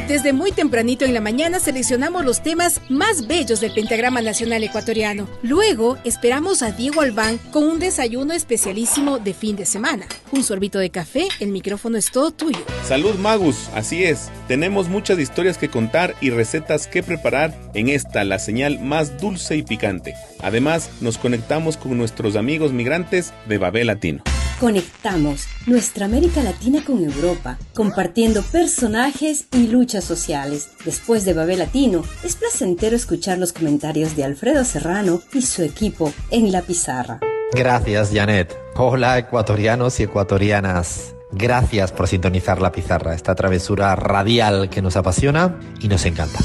Desde muy tempranito en la mañana seleccionamos los temas más bellos del pentagrama nacional ecuatoriano. Luego esperamos a Diego Albán con un desayuno especialísimo de fin de semana. Un sorbito de café, el micrófono es todo tuyo. Salud, Magus, así es. Tenemos muchas historias que contar y recetas que preparar en esta, la señal más dulce y picante. Además, nos conectamos con nuestros amigos migrantes de Babel Latino. Conectamos nuestra América Latina con Europa, compartiendo personajes y luchas sociales. Después de Babel Latino, es placentero escuchar los comentarios de Alfredo Serrano y su equipo en La Pizarra. Gracias, Janet. Hola, ecuatorianos y ecuatorianas. Gracias por sintonizar La Pizarra, esta travesura radial que nos apasiona y nos encanta.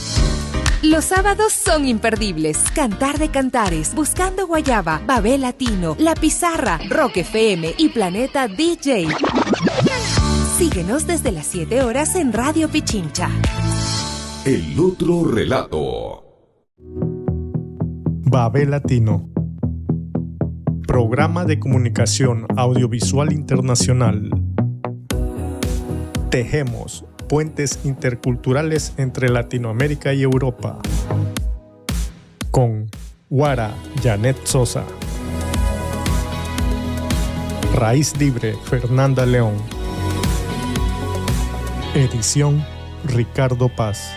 Los sábados son imperdibles. Cantar de Cantares, Buscando Guayaba, Babel Latino, La Pizarra, Rock FM y Planeta DJ. Síguenos desde las 7 horas en Radio Pichincha. El otro relato. Babel Latino. Programa de comunicación audiovisual internacional. Tejemos puentes interculturales entre Latinoamérica y Europa. Con Guara Janet Sosa. Raíz Libre Fernanda León. Edición Ricardo Paz.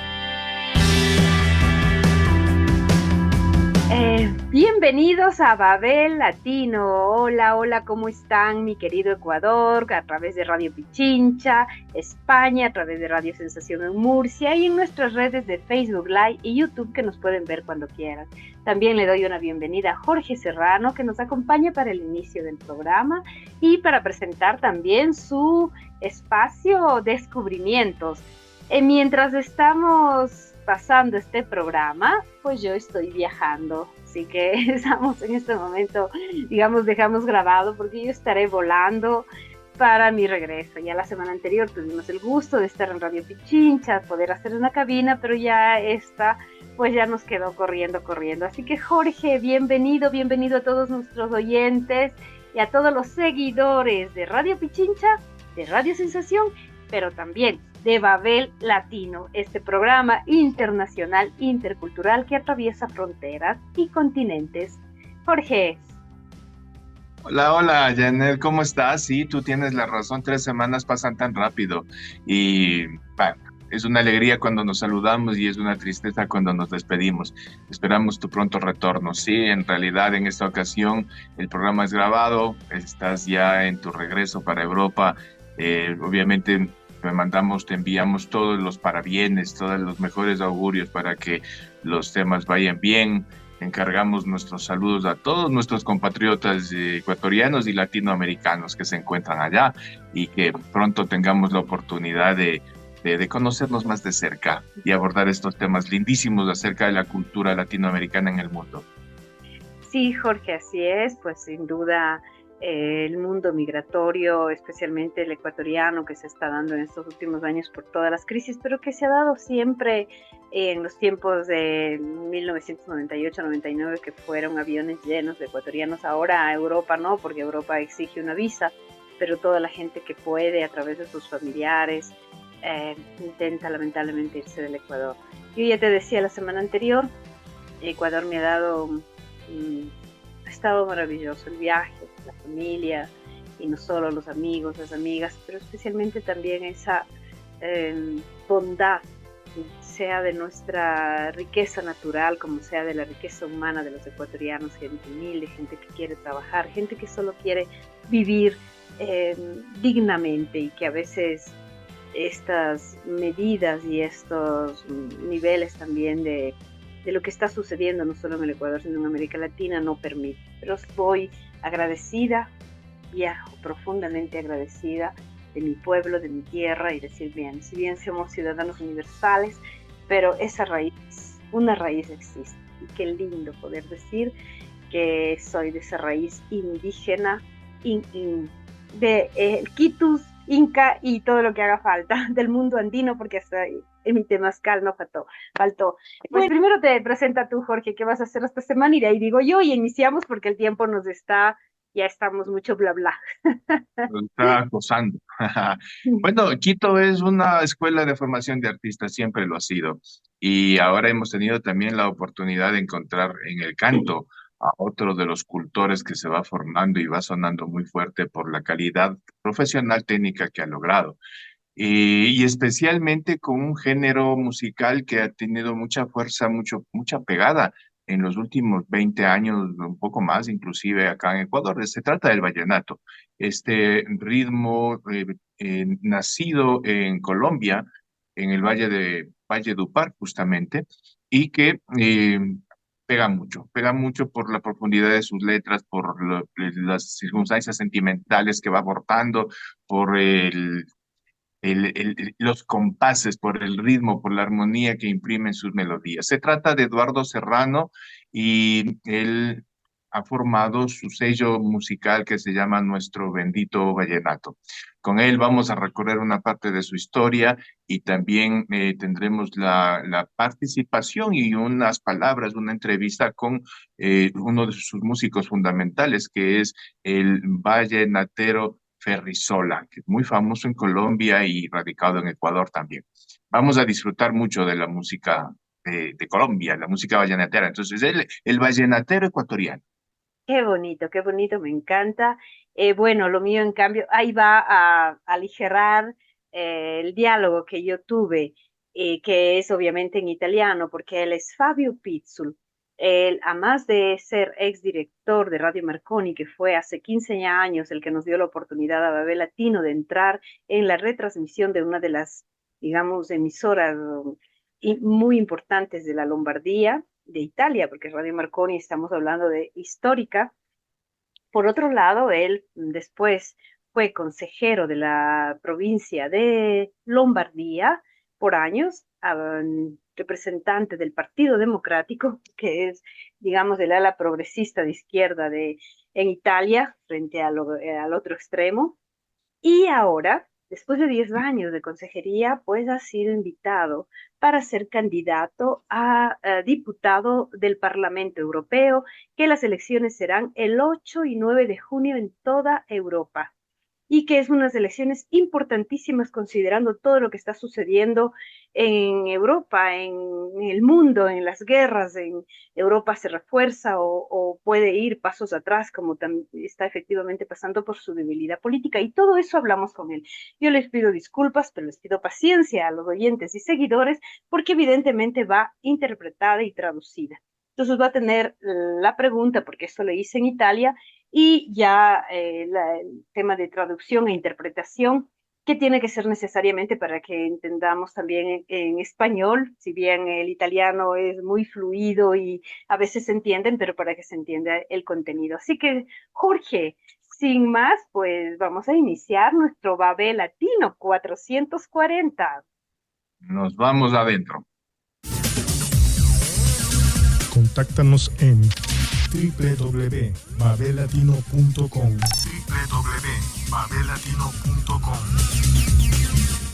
Bienvenidos a Babel Latino. Hola, hola, ¿cómo están, mi querido Ecuador? A través de Radio Pichincha, España, a través de Radio Sensación en Murcia y en nuestras redes de Facebook Live y YouTube que nos pueden ver cuando quieran. También le doy una bienvenida a Jorge Serrano, que nos acompaña para el inicio del programa y para presentar también su espacio Descubrimientos. Mientras estamos pasando este programa, pues yo estoy viajando. Así que estamos en este momento, digamos, dejamos grabado porque yo estaré volando para mi regreso. Ya la semana anterior tuvimos el gusto de estar en Radio Pichincha, poder hacer una cabina, pero ya esta, pues ya nos quedó corriendo. Así que Jorge, bienvenido a todos nuestros oyentes y a todos los seguidores de Radio Pichincha, de Radio Sensación, pero también de Babel Latino, este programa internacional, intercultural que atraviesa fronteras y continentes. Jorge. Hola, Janet, ¿cómo estás? Sí, tú tienes la razón, 3 semanas pasan tan rápido y bueno, es una alegría cuando nos saludamos y es una tristeza cuando nos despedimos. Esperamos tu pronto retorno. Sí, en realidad en esta ocasión el programa es grabado, estás ya en tu regreso para Europa, obviamente te enviamos todos los parabienes, todos los mejores augurios para que los temas vayan bien. Encargamos nuestros saludos a todos nuestros compatriotas ecuatorianos y latinoamericanos que se encuentran allá y que pronto tengamos la oportunidad de conocernos más de cerca y abordar estos temas lindísimos acerca de la cultura latinoamericana en el mundo. Sí, Jorge, así es, pues sin duda el mundo migratorio, especialmente el ecuatoriano que se está dando en estos últimos años por todas las crisis, pero que se ha dado siempre en los tiempos de 1998-99, que fueron aviones llenos de ecuatorianos. Ahora a Europa no, porque Europa exige una visa, pero toda la gente que puede a través de sus familiares intenta lamentablemente irse del Ecuador. Yo ya te decía la semana anterior, Ecuador me ha dado ha estado maravilloso el viaje, la familia, y no solo los amigos, las amigas, pero especialmente también esa bondad, sea de nuestra riqueza natural, como sea de la riqueza humana de los ecuatorianos, gente humilde, gente que quiere trabajar, gente que solo quiere vivir dignamente, y que a veces estas medidas y estos niveles también de lo que está sucediendo no solo en el Ecuador sino en América Latina no permite. Pero estoy agradecida, viajo profundamente agradecida de mi pueblo, de mi tierra, y decir, bien, si bien somos ciudadanos universales, pero esa raíz, una raíz existe, y qué lindo poder decir que soy de esa raíz indígena, de Quitus, Inca y todo lo que haga falta del mundo andino, porque hasta en mi temazcal no faltó. Pues primero te presenta tú, Jorge, qué vas a hacer esta semana, y de ahí digo yo, y iniciamos porque el tiempo nos está ya estamos mucho bla bla. Lo está acosando. Bueno, Quito es una escuela de formación de artistas, siempre lo ha sido. Y ahora hemos tenido también la oportunidad de encontrar en el canto a otro de los cultores que se va formando y va sonando muy fuerte por la calidad profesional técnica que ha logrado. Y especialmente con un género musical que ha tenido mucha fuerza, mucha pegada en los últimos 20 años, un poco más, inclusive acá en Ecuador. Se trata del vallenato, este ritmo nacido en Colombia, en el Valle de Valledupar, justamente, y que pega mucho por la profundidad de sus letras, por las circunstancias sentimentales que va abordando, por los compases, por el ritmo, por la armonía que imprimen sus melodías. Se trata de Eduardo Serrano y él ha formado su sello musical que se llama Nuestro Bendito Vallenato. Con él vamos a recorrer una parte de su historia y también tendremos la participación y unas palabras, una entrevista con uno de sus músicos fundamentales, que es el vallenatero Ferrisola, que es muy famoso en Colombia y radicado en Ecuador también. Vamos a disfrutar mucho de la música de Colombia, la música vallenatera. Entonces, el vallenatero ecuatoriano. Qué bonito, me encanta. Bueno, lo mío, en cambio, ahí va a aligerar el diálogo que yo tuve, que es obviamente en italiano, porque él es Fabio Pizzul. Él, además de ser exdirector de Radio Marconi, que fue hace 15 años el que nos dio la oportunidad a Babel Latino de entrar en la retransmisión de una de las, digamos, emisoras muy importantes de la Lombardía, de Italia, porque Radio Marconi estamos hablando de histórica. Por otro lado, él después fue consejero de la provincia de Lombardía por años, representante del Partido Democrático, que es, digamos, el ala progresista de izquierda en Italia, frente al otro extremo. Y ahora, después de 10 años de consejería, pues ha sido invitado para ser candidato a diputado del Parlamento Europeo, que las elecciones serán el 8 y 9 de junio en toda Europa y que es unas elecciones importantísimas considerando todo lo que está sucediendo en Europa, en el mundo, en las guerras, en Europa se refuerza o puede ir pasos atrás, como está efectivamente pasando por su debilidad política. Y todo eso hablamos con él. Yo les pido disculpas, pero les pido paciencia a los oyentes y seguidores, porque evidentemente va interpretada y traducida. Entonces va a tener la pregunta, porque esto lo hice en Italia, y ya el tema de traducción e interpretación, que tiene que ser necesariamente para que entendamos también en español, si bien el italiano es muy fluido y a veces se entienden, pero para que se entienda el contenido. Así que, Jorge, sin más, pues vamos a iniciar nuestro Babel Latino 440. Nos vamos adentro. Contáctanos en www.babelatino.com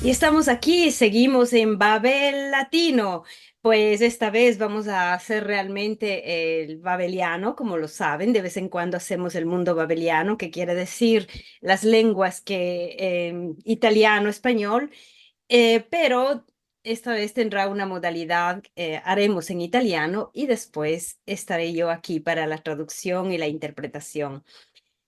Y estamos aquí, seguimos en Babel Latino. Pues esta vez vamos a hacer realmente el babeliano, como lo saben. De vez en cuando hacemos el mundo babeliano, que quiere decir las lenguas que italiano, español, pero esta vez tendrá una modalidad, haremos en italiano y después estaré yo aquí para la traducción y la interpretación.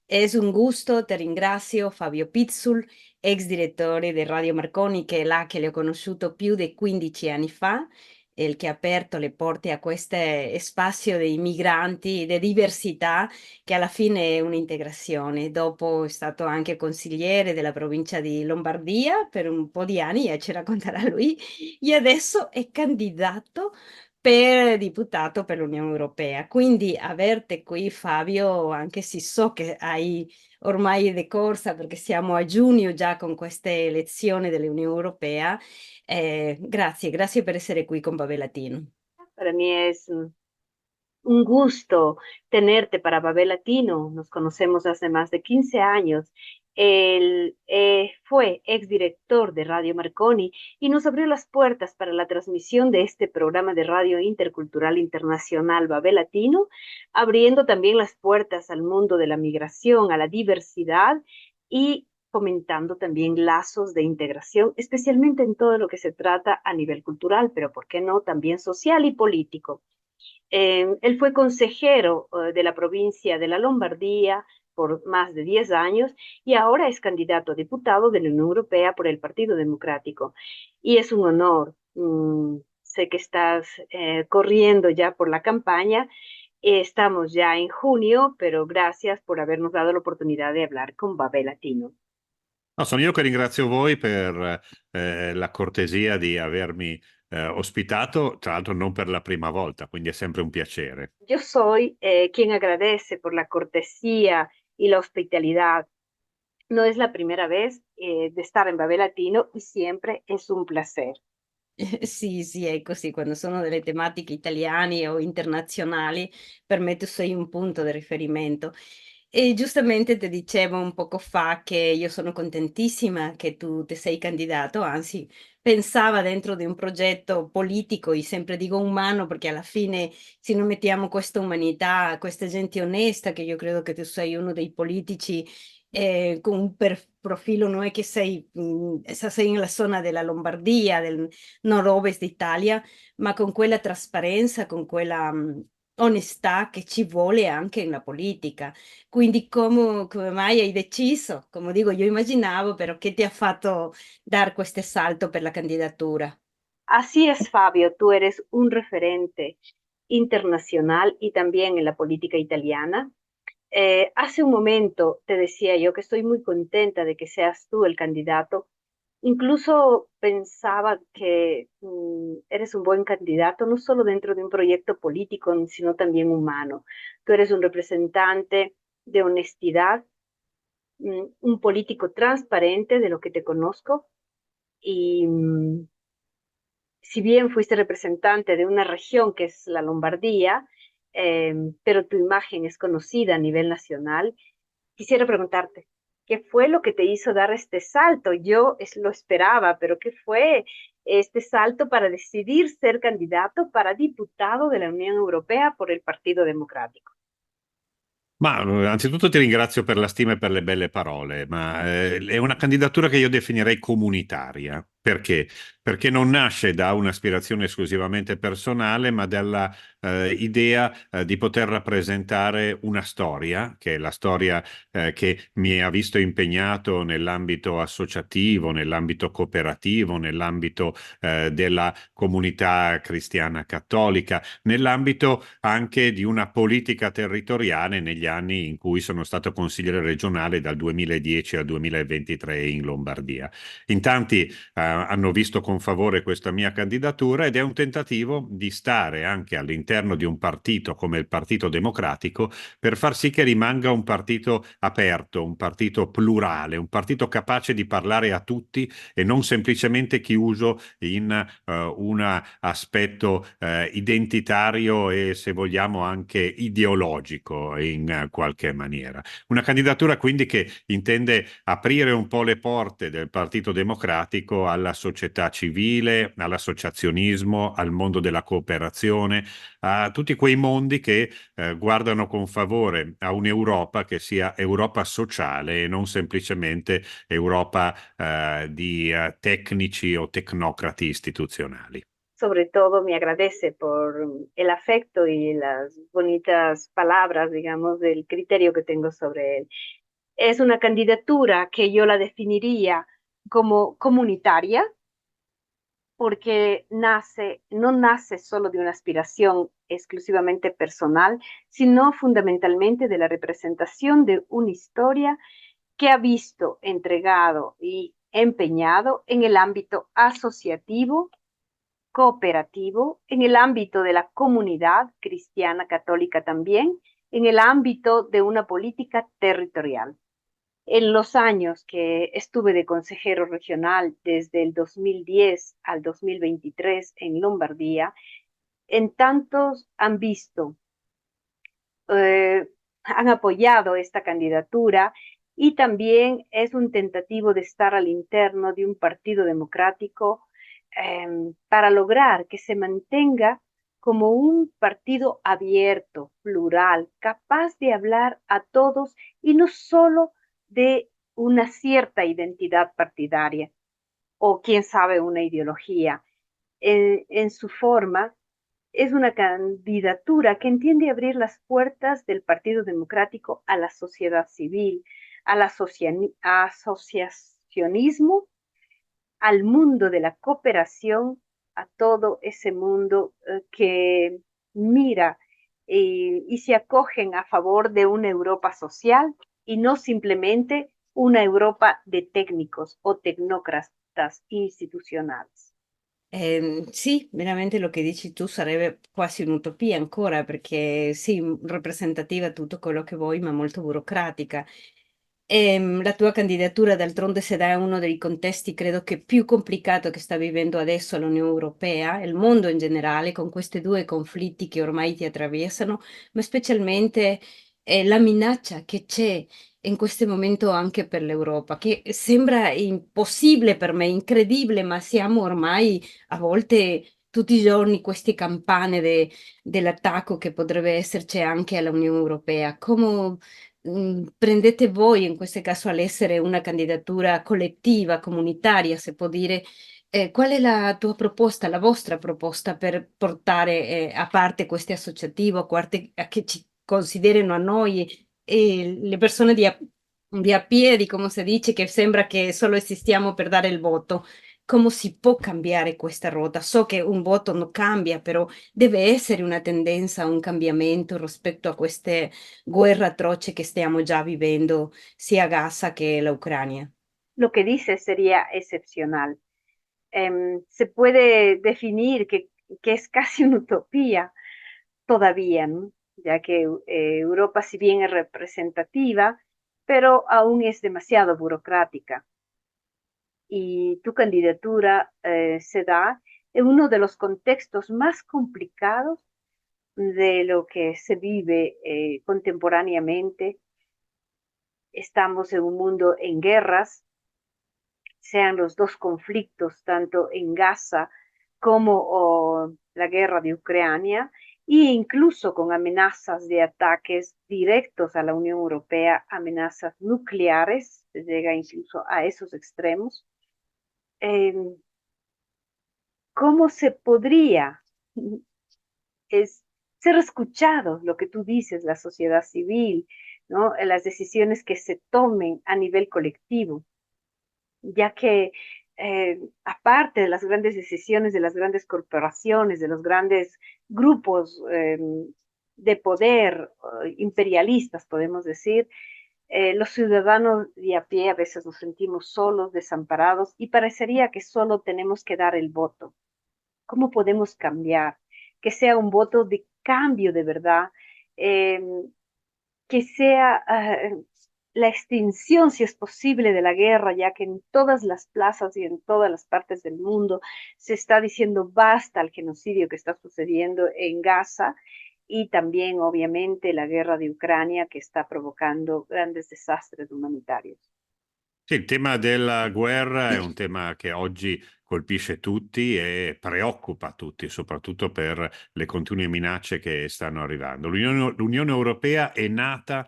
Es un gusto, te ringrazio Fabio Pizzul, ex direttore di Radio Marconi, che è là che le ho conosciuto più di 15 anni fa, il che ha aperto le porte a questo spazio dei migranti, di diversità, che alla fine è un'integrazione. Dopo è stato anche consigliere della provincia di Lombardia per un po' di anni, e ci racconterà lui, e adesso è candidato per diputato per l'Unione Europea. Quindi averti qui, Fabio, anche se so che hai ormai decorsa perché siamo a giugno già con queste elezioni dell'Unione Europea, grazie per essere qui con Babel Latino. Para mí es un gusto tenerte para Babel Latino. Nos conocemos hace más de 15 años Él fue exdirector de Radio Marconi y nos abrió las puertas para la transmisión de este programa de radio intercultural internacional Babel Latino, abriendo también las puertas al mundo de la migración, a la diversidad y fomentando también lazos de integración, especialmente en todo lo que se trata a nivel cultural, pero ¿por qué no también social y político? Él fue consejero de la provincia de la Lombardía por más de 10 años y ahora es candidato a diputado de la Unión Europea por el Partido Democrático. Y es un honor. Sé que estás corriendo ya por la campaña. Estamos ya en junio, pero gracias por habernos dado la oportunidad de hablar con Babel Latino. No, sono io che ringrazio voi per la cortesia di avermi ospitato, tra l'altro non per la prima volta, quindi è sempre un piacere. Yo soy quien agradece por la cortesía y la hospitalidad. No es la primera vez de estar in Babel Latino e sempre è un placer. Sì, sì, è così, quando sono delle tematiche italiane o internazionali, per me tu sei un punto di riferimento. E giustamente ti dicevo un poco fa che io sono contentissima che tu ti sei candidato, anzi, pensava dentro di un progetto politico, e sempre dico umano, perché alla fine se non mettiamo questa umanità, questa gente onesta, che io credo che tu sei uno dei politici con un profilo, non è che sei nella zona della Lombardia, del nord-ovest d'Italia, ma con quella trasparenza, con quella onestà che ci vuole anche nella politica. Quindi come mai hai deciso? Come dico, io immaginavo, però che ti ha fatto dar questo salto per la candidatura? Así es, Fabio, tú eres un referente internacional y también en la política italiana. Hace un momento te decía yo que estoy muy contenta de que seas tú el candidato. Incluso pensaba que eres un buen candidato, no solo dentro de un proyecto político, sino también humano. Tú eres un representante de honestidad, un político transparente de lo que te conozco y si bien fuiste representante de una región que es la Lombardía, pero tu imagen es conocida a nivel nacional, quisiera preguntarte, ¿qué fue lo que te hizo dar este salto? Yo lo esperaba, pero ¿qué fue este salto para decidir ser candidato para diputado de la Unión Europea por el Partido Democrático? Ma anzitutto ti ringrazio per la stima e per le belle parole, ma è una candidatura che io definirei comunitaria. Perché? Perché non nasce da un'aspirazione esclusivamente personale, ma dalla idea di poter rappresentare una storia, che è la storia che mi ha visto impegnato nell'ambito associativo, nell'ambito cooperativo, nell'ambito della comunità cristiana cattolica, nell'ambito anche di una politica territoriale negli anni in cui sono stato consigliere regionale dal 2010 al 2023 in Lombardia. In tanti hanno visto con favore questa mia candidatura ed è un tentativo di stare anche all'interno di un partito come il Partito Democratico per far sì che rimanga un partito aperto, un partito plurale, un partito capace di parlare a tutti e non semplicemente chiuso in un aspetto identitario e, se vogliamo, anche ideologico in qualche maniera. Una candidatura quindi che intende aprire un po' le porte del Partito Democratico alla società civile, all'associazionismo, al mondo della cooperazione, a tutti quei mondi che guardano con favore a un'Europa che sia Europa sociale e non semplicemente Europa di tecnici o tecnocrati istituzionali. Sobre todo me agradece por el afecto y las bonitas palabras, digamos, del criterio que tengo sobre él. Es una candidatura que yo la definiría como comunitaria, porque no nace solo de una aspiración exclusivamente personal, sino fundamentalmente de la representación de una historia que ha visto entregado y empeñado en el ámbito asociativo, cooperativo, en el ámbito de la comunidad cristiana católica también, en el ámbito de una política territorial. En los años que estuve de consejero regional desde el 2010 al 2023 en Lombardía, en tantos han visto, han apoyado esta candidatura y también es un tentativo de estar al interno de un partido democrático para lograr que se mantenga como un partido abierto, plural, capaz de hablar a todos y no solo de una cierta identidad partidaria o quién sabe una ideología. En su forma, es una candidatura que entiende abrir las puertas del Partido Democrático a la sociedad civil, al asociacionismo, al mundo de la cooperación, a todo ese mundo que mira y se acogen a favor de una Europa social y no simplemente una Europa de técnicos o tecnócratas institucionali. Sì, veramente lo che dici tu sarebbe quasi un'utopia ancora, perché sì, rappresentativa tutto quello che vuoi, ma molto burocratica. La tua candidatura, d'altronde, se dà uno dei contesti, credo che più complicato che sta vivendo adesso l'Unione Europea e il mondo in generale, con questi due conflitti che ormai ti attraversano, ma specialmente la minaccia che c'è in questo momento anche per l'Europa, che sembra impossibile per me, incredibile, ma siamo ormai a volte tutti i giorni queste campane dell'attacco che potrebbe esserci anche all'Unione Europea. Come prendete voi in questo caso all'essere una candidatura collettiva, comunitaria, se può dire, qual è la tua proposta, la vostra proposta per portare a parte questo associativo, a che ci considerino a noi e le persone di a piedi, come si dice, che sembra che solo esistiamo per dare il voto? Come si può cambiare questa rotta? So che un voto non cambia, però deve essere una tendenza, un cambiamento rispetto a queste guerre atroci che stiamo già vivendo, sia a Gaza che la Ucrania. Lo que dice sería excepcional. Se puede definir que es casi una utopía todavía, ¿no? Ya que Europa, si bien es representativa, pero aún es demasiado burocrática. Y tu candidatura se da en uno de los contextos más complicados de lo que se vive contemporáneamente. Estamos en un mundo en guerras, sean los dos conflictos, tanto en Gaza como la guerra de Ucrania, e incluso con amenazas de ataques directos a la Unión Europea, amenazas nucleares, se llega incluso a esos extremos. ¿Cómo se podría ser escuchado lo que tú dices, la sociedad civil, ¿no? Las decisiones que se tomen a nivel colectivo? Ya que aparte de las grandes decisiones de las grandes corporaciones, de los grandes grupos de poder imperialistas, podemos decir, los ciudadanos de a pie a veces nos sentimos solos, desamparados, y parecería que solo tenemos que dar el voto. ¿Cómo podemos cambiar? Que sea un voto de cambio de verdad, que sea la extinción, si es posible, de la guerra, ya que en todas las plazas y en todas las partes del mundo se está diciendo basta al genocidio que está sucediendo en Gaza, y también, obviamente, la guerra de Ucrania, che sta provocando grandes disastri umanitari. Sì, il tema della guerra è un tema che oggi colpisce tutti e preoccupa tutti, soprattutto per le continue minacce che stanno arrivando. L'Unione Europea è nata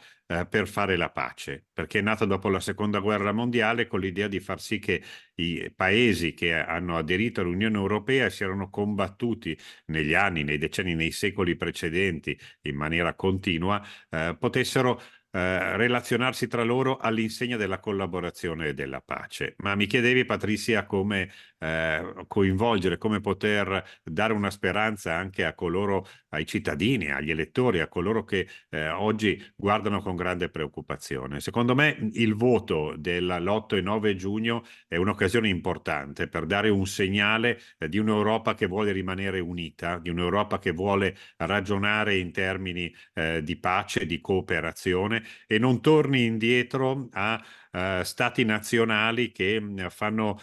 per fare la pace, perché è nata dopo la Seconda Guerra Mondiale con l'idea di far sì che i paesi che hanno aderito all'Unione Europea si erano combattuti negli anni, nei decenni, nei secoli precedenti in maniera continua, potessero relazionarsi tra loro all'insegna della collaborazione e della pace. Ma mi chiedevi, Patrizia, come coinvolgere, come poter dare una speranza anche a coloro, ai cittadini, agli elettori, a coloro che oggi guardano con grande preoccupazione. Secondo me il voto dell'8 e 9 giugno è un'occasione importante per dare un segnale di un'Europa che vuole rimanere unita, di un'Europa che vuole ragionare in termini di pace, di cooperazione, e non torni indietro a stati nazionali che fanno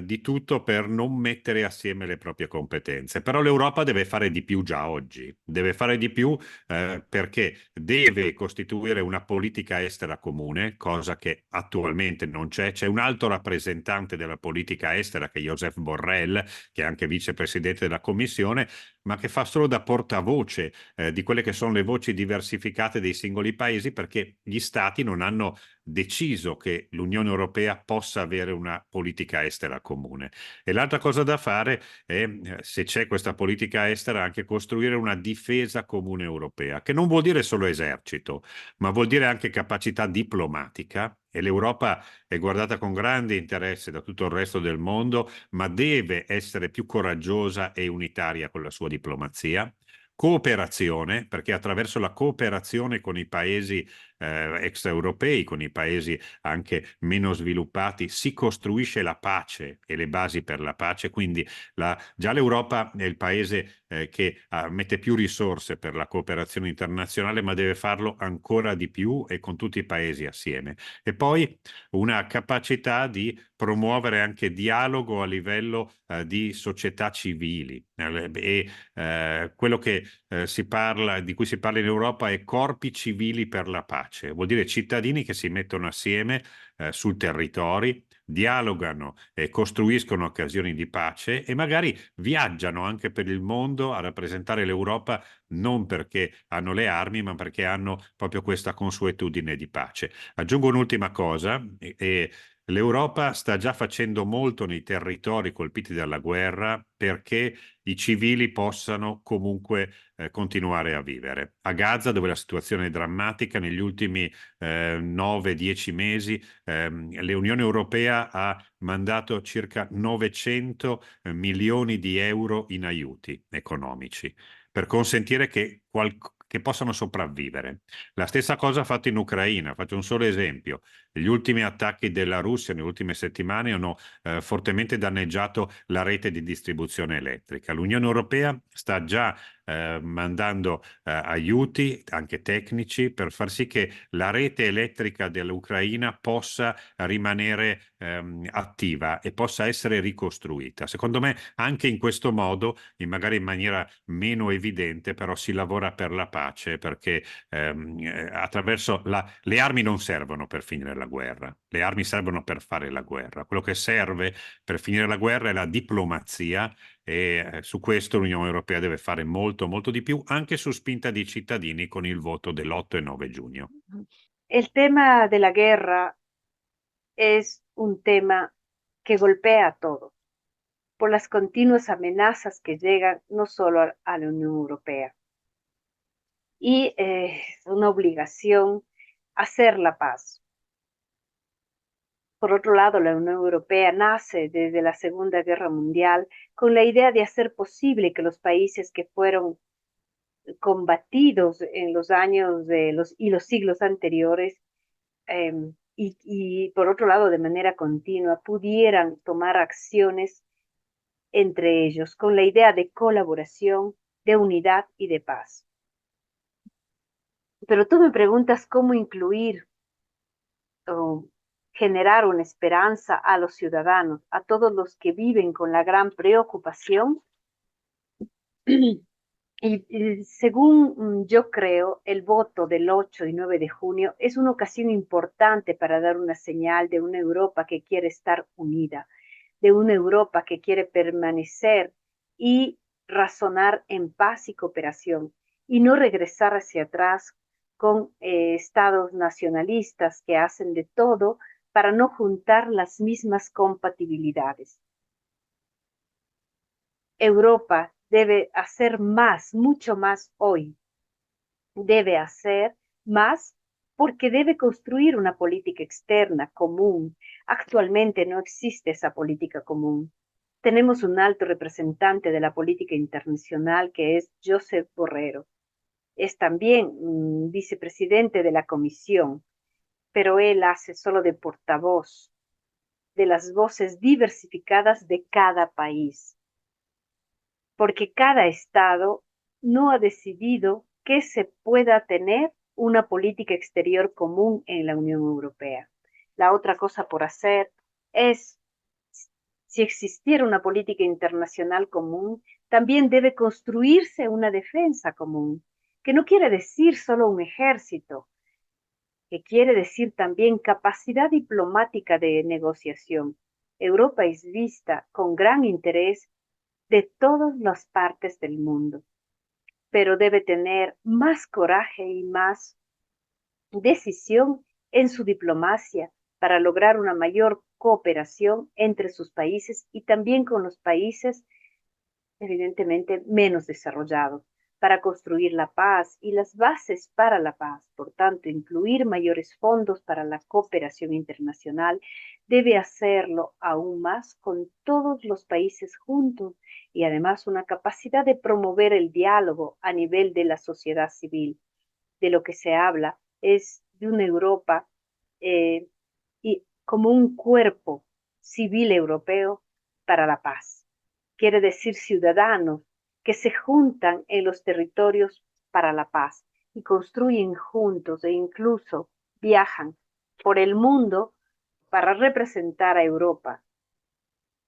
di tutto per non mettere assieme le proprie competenze. Però l'Europa deve fare di più già oggi, deve fare di più perché deve costituire una politica estera comune, cosa che attualmente non c'è. C'è un alto rappresentante della politica estera che è Josep Borrell, che è anche vicepresidente della Commissione, ma che fa solo da portavoce di quelle che sono le voci diversificate dei singoli paesi, perché gli stati non hanno deciso che l'Unione Europea possa avere una politica estera comune. E l'altra cosa da fare è, se c'è questa politica estera, anche costruire una difesa comune europea, che non vuol dire solo esercito, ma vuol dire anche capacità diplomatica. E l'Europa è guardata con grande interesse da tutto il resto del mondo, ma deve essere più coraggiosa e unitaria con la sua diplomazia. Cooperazione, perché attraverso la cooperazione con i paesi extraeuropei, con i paesi anche meno sviluppati, si costruisce la pace e le basi per la pace. Quindi già l'Europa è il paese che mette più risorse per la cooperazione internazionale, ma deve farlo ancora di più e con tutti i paesi assieme. E poi una capacità di promuovere anche dialogo a livello di società civili. Quello che di cui si parla in Europa è corpi civili per la pace. Vuol dire cittadini che si mettono assieme sul territori, dialogano e costruiscono occasioni di pace e magari viaggiano anche per il mondo a rappresentare l'Europa, non perché hanno le armi, ma perché hanno proprio questa consuetudine di pace. Aggiungo un'ultima cosa, l'Europa sta già facendo molto nei territori colpiti dalla guerra perché i civili possano comunque continuare a vivere. A Gaza, dove la situazione è drammatica, negli ultimi 9-10 mesi l'Unione Europea ha mandato circa 900 milioni di euro in aiuti economici per consentire che possano sopravvivere. La stessa cosa ha fatto in Ucraina. Faccio un solo esempio. Gli ultimi attacchi della Russia nelle ultime settimane hanno fortemente danneggiato la rete di distribuzione elettrica. L'Unione Europea sta già mandando aiuti anche tecnici per far sì che la rete elettrica dell'Ucraina possa rimanere attiva e possa essere ricostruita. Secondo me anche in questo modo, magari in maniera meno evidente, però si lavora per la pace, perché attraverso le armi non servono per finire la guerra, le armi servono per fare la guerra. Quello che serve per finire la guerra è la diplomazia e su questo l'Unione Europea deve fare molto, molto di più, anche su spinta dei cittadini con il voto dell'8 e 9 giugno. El tema de la guerra es un tema que golpea a todos por las continuas amenazas que llegan no solo a la Unión Europea. Y es una obligación hacer la paz. Por otro lado, la Unión Europea nace desde la Segunda Guerra Mundial con la idea de hacer posible que los países que fueron combatidos en los años y los siglos anteriores y por otro lado de manera continua pudieran tomar acciones entre ellos con la idea de colaboración, de unidad y de paz. Pero tú me preguntas cómo incluir o generar una esperanza a los ciudadanos, a todos los que viven con la gran preocupación. Y según yo creo, el voto del 8 y 9 de junio es una ocasión importante para dar una señal de una Europa que quiere estar unida, de una Europa que quiere permanecer y razonar en paz y cooperación, y no regresar hacia atrás con estados nacionalistas que hacen de todo para no juntar las mismas compatibilidades. Europa debe hacer más, mucho más hoy. Debe hacer más porque debe construir una política externa común. Actualmente no existe esa política común. Tenemos un alto representante de la política internacional que es Josep Borrell. Es también vicepresidente de la Comisión, pero él hace solo de portavoz de las voces diversificadas de cada país, porque cada Estado no ha decidido que se pueda tener una política exterior común en la Unión Europea. La otra cosa por hacer es, si existiera una política internacional común, también debe construirse una defensa común, que no quiere decir solo un ejército, que quiere decir también capacidad diplomática de negociación. Europa es vista con gran interés de todas las partes del mundo, pero debe tener más coraje y más decisión en su diplomacia para lograr una mayor cooperación entre sus países y también con los países evidentemente menos desarrollados, para construir la paz y las bases para la paz. Por tanto, incluir mayores fondos para la cooperación internacional debe hacerlo aún más con todos los países juntos y además una capacidad de promover el diálogo a nivel de la sociedad civil. De lo que se habla es de una Europa eh, y como un cuerpo civil europeo para la paz. Quiere decir ciudadanos que se juntan en los territorios para la paz y construyen juntos e incluso viajan por el mundo para representar a Europa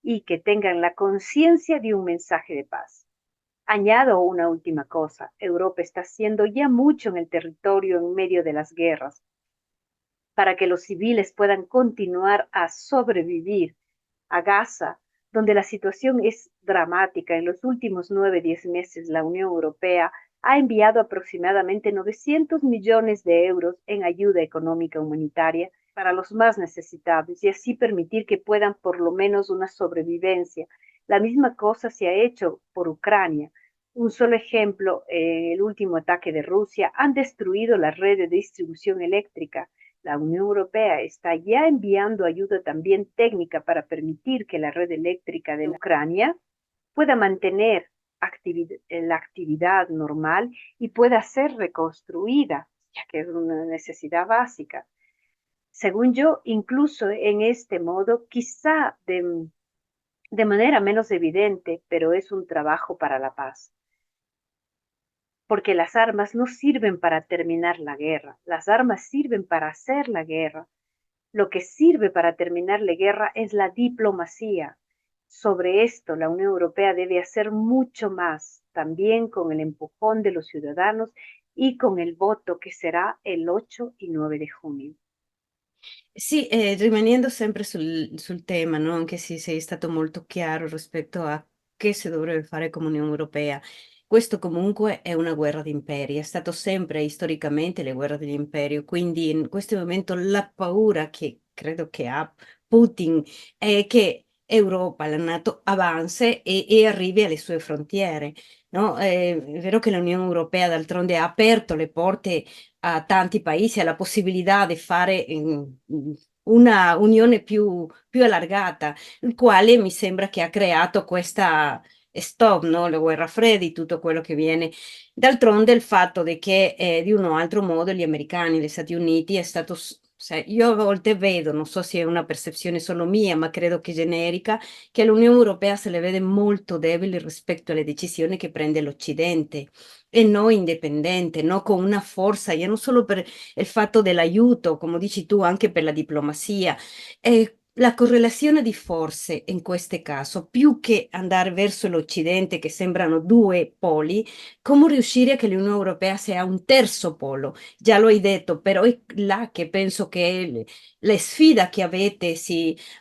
y que tengan la conciencia de un mensaje de paz. Añado una última cosa, Europa está haciendo ya mucho en el territorio en medio de las guerras para que los civiles puedan continuar a sobrevivir. A Gaza, donde la situación es dramática, en los últimos 9-10 meses la Unión Europea ha enviado aproximadamente 900 millones de euros en ayuda económica humanitaria para los más necesitados y así permitir que puedan por lo menos una sobrevivencia. La misma cosa se ha hecho por Ucrania. Un solo ejemplo, el último ataque de Rusia han destruido la red de distribución eléctrica. La Unión Europea está ya enviando ayuda también técnica para permitir que la red eléctrica de Ucrania pueda mantener la actividad normal y pueda ser reconstruida, ya que es una necesidad básica. Según yo, incluso en este modo, quizá de manera menos evidente, pero es un trabajo para la paz. Porque las armas no sirven para terminar la guerra, las armas sirven para hacer la guerra. Lo que sirve para terminar la guerra es la diplomacia. Sobre esto, la Unión Europea debe hacer mucho más, también con el empujón de los ciudadanos y con il voto che sarà il 8 e 9 di junio. Sì, rimanendo sempre sul tema, no? Anche se sei stato molto chiaro rispetto a che si dovrebbe fare come Unione Europea. Questo comunque è una guerra di imperi, è stato sempre storicamente le guerre degli imperi, quindi in questo momento la paura che credo che ha Putin è che Europa, la NATO, avanzi e arrivi alle sue frontiere. No? È vero che l'Unione Europea d'altronde ha aperto le porte a tanti paesi, alla possibilità di fare una unione più allargata, il quale mi sembra che ha creato questa stop, no? La guerra fredda, tutto quello che viene. D'altronde il fatto di che di un o altro modo gli americani, gli Stati Uniti è stato... Io a volte vedo, non so se è una percezione solo mia, ma credo che generica, che l'Unione Europea se le vede molto deboli rispetto alle decisioni che prende l'Occidente e non indipendente, no? Con una forza, ya non solo per il fatto dell'aiuto, come dici tu, anche per la diplomazia. La correlazione di forze in questo caso, più che andare verso l'Occidente, che sembrano due poli, come riuscire a che l'Unione Europea sia un terzo polo? Già lo hai detto, però è là che penso che la sfida che avete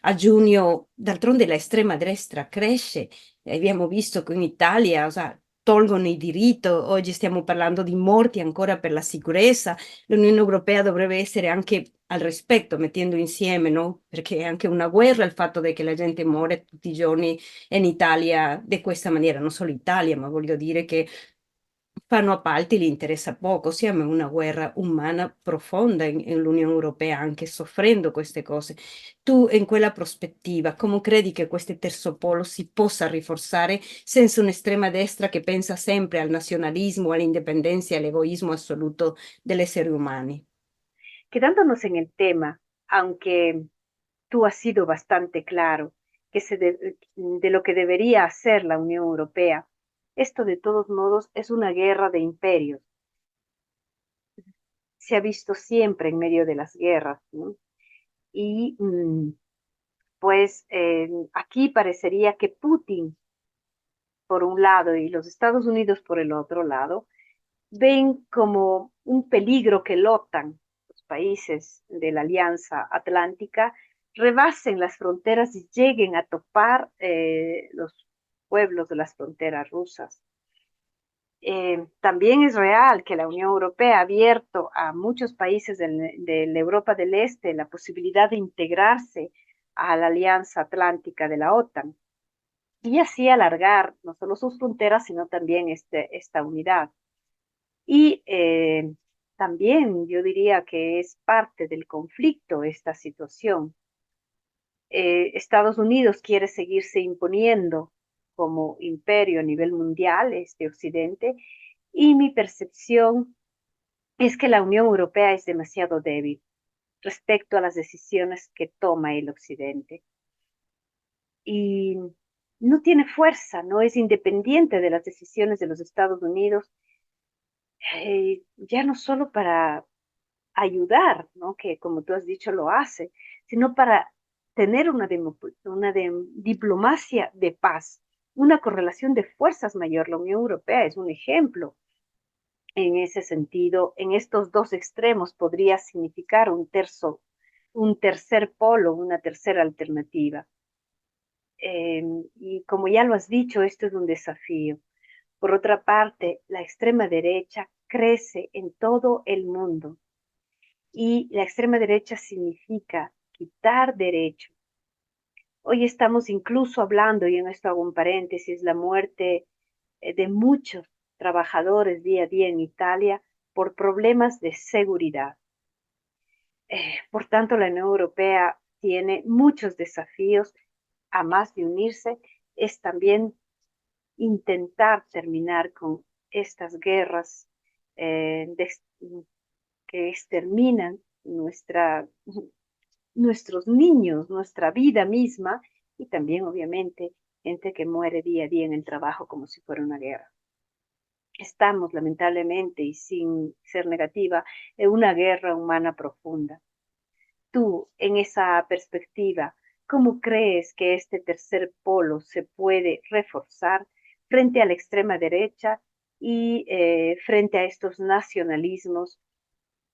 a giugno, d'altronde l'estrema destra cresce. Abbiamo visto che in Italia, tolgono il diritto, oggi stiamo parlando di morti ancora per la sicurezza, l'Unione Europea dovrebbe essere anche al rispetto, mettendo insieme, no? Perché è anche una guerra il fatto che la gente muore tutti i giorni in Italia di questa maniera, non solo Italia, ma voglio dire che fanno appalti, gli interessa poco, siamo in una guerra umana profonda in l'Unione Europea, anche soffrendo queste cose. Tu in quella prospettiva, come credi che questo terzo polo si possa rinforzare senza un'estrema destra che pensa sempre al nazionalismo, all'indipendenza e all'egoismo assoluto degli esseri umani? Quedándonos en el tema, aunque tú has sido bastante claro que de lo que debería hacer la Unión Europea, esto de todos modos es una guerra de imperios. Se ha visto siempre en medio de las guerras, ¿no? Y pues aquí parecería que Putin, por un lado, y los Estados Unidos por el otro lado, ven como un peligro que la OTAN, los países de la Alianza Atlántica, rebasen las fronteras y lleguen a topar los pueblos de las fronteras rusas. También es real que la Unión Europea ha abierto a muchos países de la Europa del Este la posibilidad de integrarse a la Alianza Atlántica de la OTAN y así alargar no solo sus fronteras, sino también esta unidad. Y también yo diría que es parte del conflicto esta situación. Estados Unidos quiere seguirse imponiendo como imperio a nivel mundial, este Occidente, y mi percepción es que la Unión Europea es demasiado débil respecto a las decisiones que toma el Occidente. Y no tiene fuerza, no es independiente de las decisiones de los Estados Unidos, ya no solo para ayudar, ¿no? Que como tú has dicho lo hace, sino para tener una diplomacia de paz, una correlación de fuerzas mayor. La Unión Europea es un ejemplo en ese sentido. En estos dos extremos podría significar un tercer polo, una tercera alternativa. Y como ya lo has dicho, esto es un desafío. Por otra parte, la extrema derecha crece en todo el mundo y la extrema derecha significa quitar derechos. Hoy estamos incluso hablando, y en esto hago un paréntesis, la muerte de muchos trabajadores día a día en Italia por problemas de seguridad. Por tanto, la Unión Europea tiene muchos desafíos, a más de unirse, es también intentar terminar con estas guerras que exterminan nuestros niños, nuestra vida misma, y también obviamente gente que muere día a día en el trabajo como si fuera una guerra. Estamos lamentablemente, y sin ser negativa, en una guerra humana profunda. Tú, en esa perspectiva, ¿cómo crees que este tercer polo se puede reforzar frente a la extrema derecha y frente a estos nacionalismos,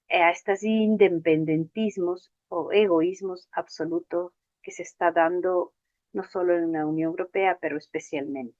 a estos independentismos o egoísmos absolutos que se está dando non solo in Unione Europea, però specialmente?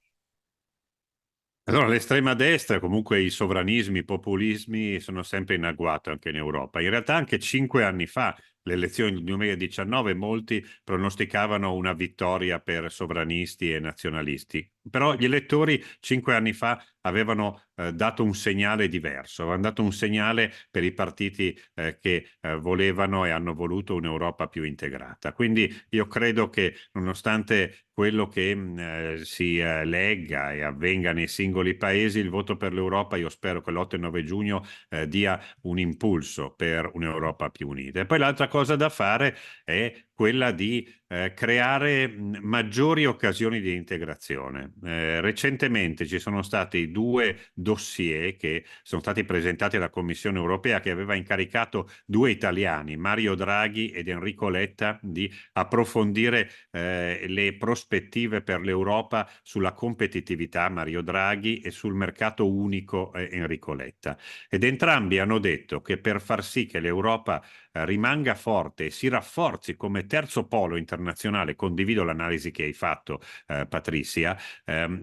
Allora, l'estrema destra, comunque i sovranismi, i populismi sono sempre in agguato anche in Europa. In realtà anche 5 anni fa, le elezioni del 2019, molti pronosticavano una vittoria per sovranisti e nazionalisti. Però gli elettori 5 anni fa avevano dato un segnale diverso, avevano dato un segnale per i partiti che volevano e hanno voluto un'Europa più integrata. Quindi io credo che nonostante quello che si legga e avvenga nei singoli paesi, il voto per l'Europa, io spero che l'8 e 9 giugno dia un impulso per un'Europa più unita. E poi l'altra cosa da fare è quella di creare maggiori occasioni di integrazione. Recentemente ci sono stati 2 dossier che sono stati presentati alla Commissione europea, che aveva incaricato 2 italiani, Mario Draghi ed Enrico Letta, di approfondire le prospettive per l'Europa sulla competitività, Mario Draghi, e sul mercato unico, Enrico Letta. Ed entrambi hanno detto che per far sì che l'Europa rimanga forte e si rafforzi come terzo polo internazionale, condivido l'analisi che hai fatto, Patrizia,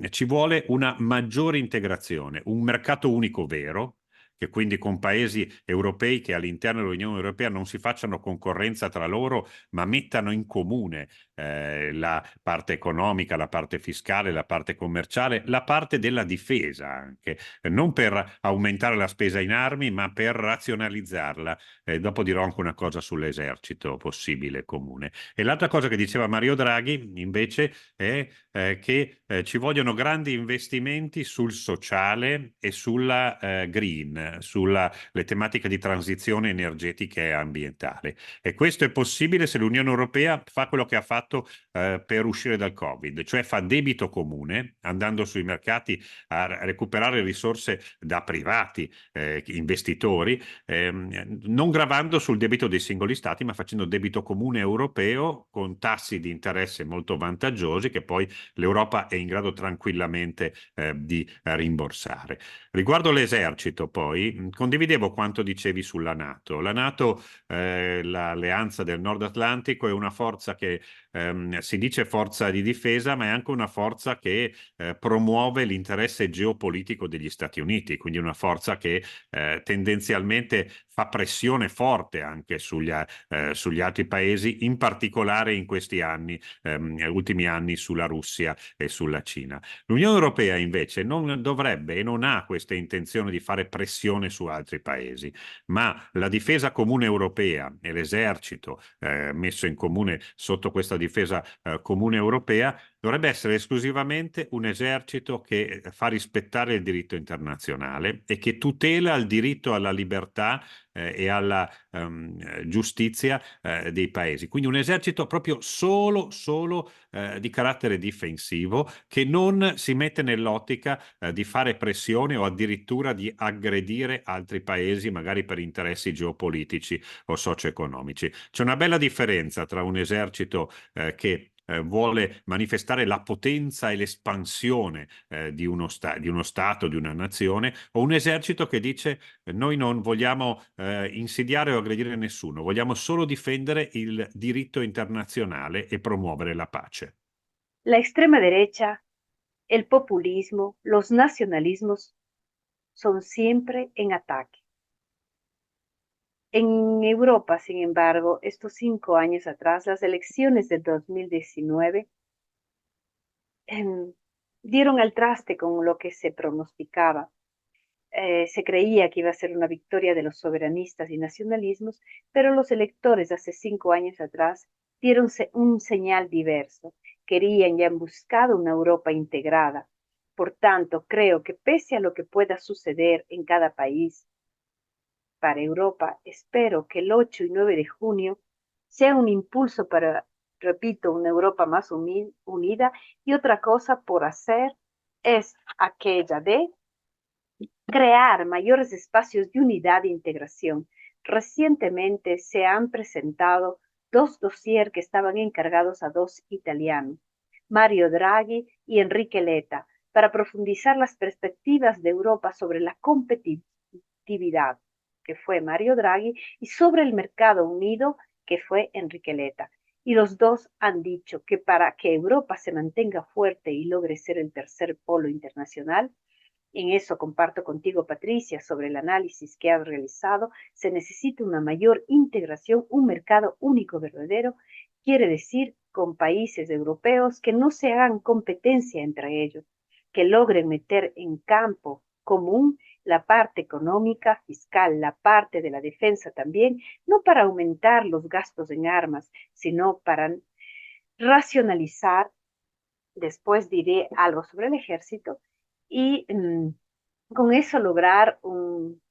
ci vuole una maggiore integrazione, un mercato unico vero, che quindi con paesi europei che all'interno dell'Unione Europea non si facciano concorrenza tra loro, ma mettano in comune la parte economica, la parte fiscale, la parte commerciale, la parte della difesa anche, non per aumentare la spesa in armi, ma per razionalizzarla. Dopo dirò anche una cosa sull'esercito possibile comune. E l'altra cosa che diceva Mario Draghi invece è che ci vogliono grandi investimenti sul sociale e sulla green, sulle tematiche di transizione energetica e ambientale. E questo è possibile se l'Unione Europea fa quello che ha fatto fatto per uscire dal Covid, cioè fa debito comune andando sui mercati a recuperare risorse da privati, investitori, non gravando sul debito dei singoli stati, ma facendo debito comune europeo con tassi di interesse molto vantaggiosi che poi l'Europa è in grado tranquillamente di rimborsare. Riguardo l'esercito, poi, condividevo quanto dicevi sulla NATO. La NATO, l'alleanza del Nord Atlantico, è una forza che si dice forza di difesa, ma è anche una forza che promuove l'interesse geopolitico degli Stati Uniti, quindi una forza che tendenzialmente fa pressione forte anche sugli altri paesi, in particolare in questi anni, ultimi anni, sulla Russia e sulla Cina. L'Unione Europea invece non dovrebbe e non ha questa intenzione di fare pressione su altri paesi, ma la difesa comune europea e l'esercito messo in comune sotto questa difesa comune europea dovrebbe essere esclusivamente un esercito che fa rispettare il diritto internazionale e che tutela il diritto alla libertà e alla giustizia dei paesi. Quindi un esercito proprio solo di carattere difensivo, che non si mette nell'ottica di fare pressione o addirittura di aggredire altri paesi, magari per interessi geopolitici o socio-economici. C'è una bella differenza tra un esercito che vuole manifestare la potenza e l'espansione di uno Stato, di una nazione, o un esercito che dice noi non vogliamo insidiare o aggredire nessuno, vogliamo solo difendere il diritto internazionale e promuovere la pace. La extrema derecha, el populismo, los nacionalismos son siempre en ataque. En Europa, sin embargo, estos 5 años atrás, las elecciones de 2019 dieron al traste con lo que se pronosticaba. Se creía que iba a ser una victoria de los soberanistas y nacionalismos, pero los electores hace 5 años atrás dieron un señal diverso. Querían y han buscado una Europa integrada. Por tanto, creo que pese a lo que pueda suceder en cada país, para Europa, espero que el 8 y 9 de junio sea un impulso para, repito, una Europa más unida, y otra cosa por hacer es aquella de crear mayores espacios de unidad e integración. Recientemente se han presentado 2 dossiers que estaban encargados a 2 italianos, Mario Draghi y Enrique Letta, para profundizar las perspectivas de Europa sobre la competitividad, que fue Mario Draghi, y sobre el mercado unido, que fue Enrique Letta. Y los dos han dicho que para que Europa se mantenga fuerte y logre ser el tercer polo internacional, en eso comparto contigo, Patricia, sobre el análisis que has realizado, se necesita una mayor integración, un mercado único verdadero, quiere decir con países europeos que no se hagan competencia entre ellos, que logren meter en campo común la parte económica, fiscal, la parte de la defensa también, no para aumentar los gastos en armas, sino para racionalizar. Después diré algo sobre el ejército y con eso lograr un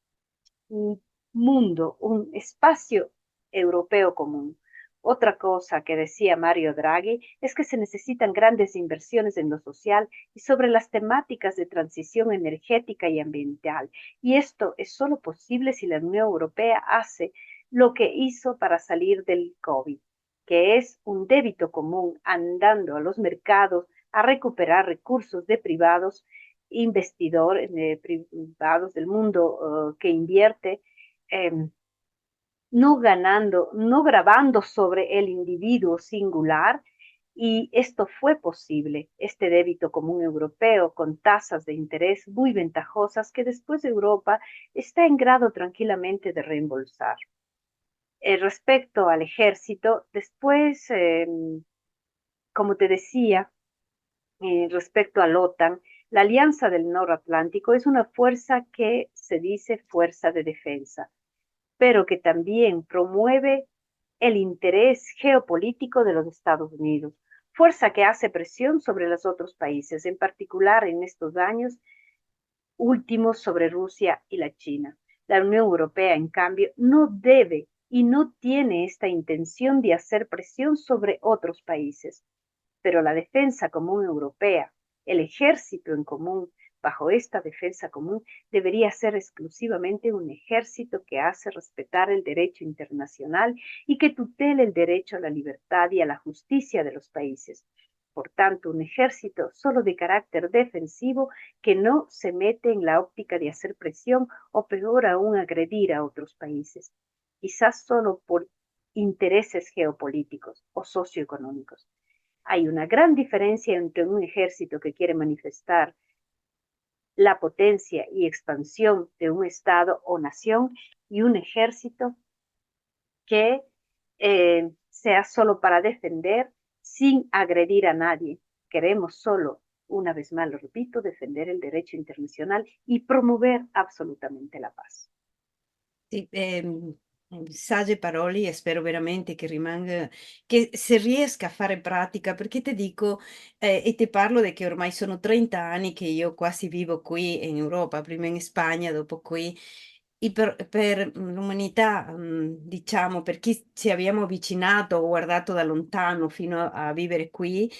mundo, un espacio europeo común. Otra cosa que decía Mario Draghi es que se necesitan grandes inversiones en lo social y sobre las temáticas de transición energética y ambiental. Y esto es solo posible si la Unión Europea hace lo que hizo para salir del COVID, que es un débito común, andando a los mercados a recuperar recursos de privados, investidores privados del mundo que invierte, no gravando sobre el individuo singular, y esto fue posible, este débito común europeo con tasas de interés muy ventajosas que después Europa está en grado tranquilamente de reembolsar. Respecto al ejército, después, como te decía, respecto al OTAN, la Alianza del Noratlántico es una fuerza que se dice fuerza de defensa, pero que también promueve el interés geopolítico de los Estados Unidos, fuerza que hace presión sobre los otros países, en particular en estos años últimos sobre Rusia y la China. La Unión Europea, en cambio, no debe y no tiene esta intención de hacer presión sobre otros países. Pero la defensa común europea, el ejército en común, bajo esta defensa común, debería ser exclusivamente un ejército que hace respetar el derecho internacional y que tutele el derecho a la libertad y a la justicia de los países. Por tanto, un ejército solo de carácter defensivo que no se mete en la óptica de hacer presión o peor aún agredir a otros países, quizás solo por intereses geopolíticos o socioeconómicos. Hay una gran diferencia entre un ejército que quiere manifestar la potencia y expansión de un Estado o nación y un ejército que sea solo para defender sin agredir a nadie. Queremos solo, una vez más lo repito, defender el derecho internacional y promover absolutamente la paz. Sì, sagge parole e spero veramente che rimanga, che si riesca a fare pratica, perché ti dico, e ti parlo di che ormai sono 30 anni che io quasi vivo qui in Europa, prima in Spagna, dopo qui, e per l'umanità, diciamo, per chi ci abbiamo avvicinato o guardato da lontano fino a vivere qui,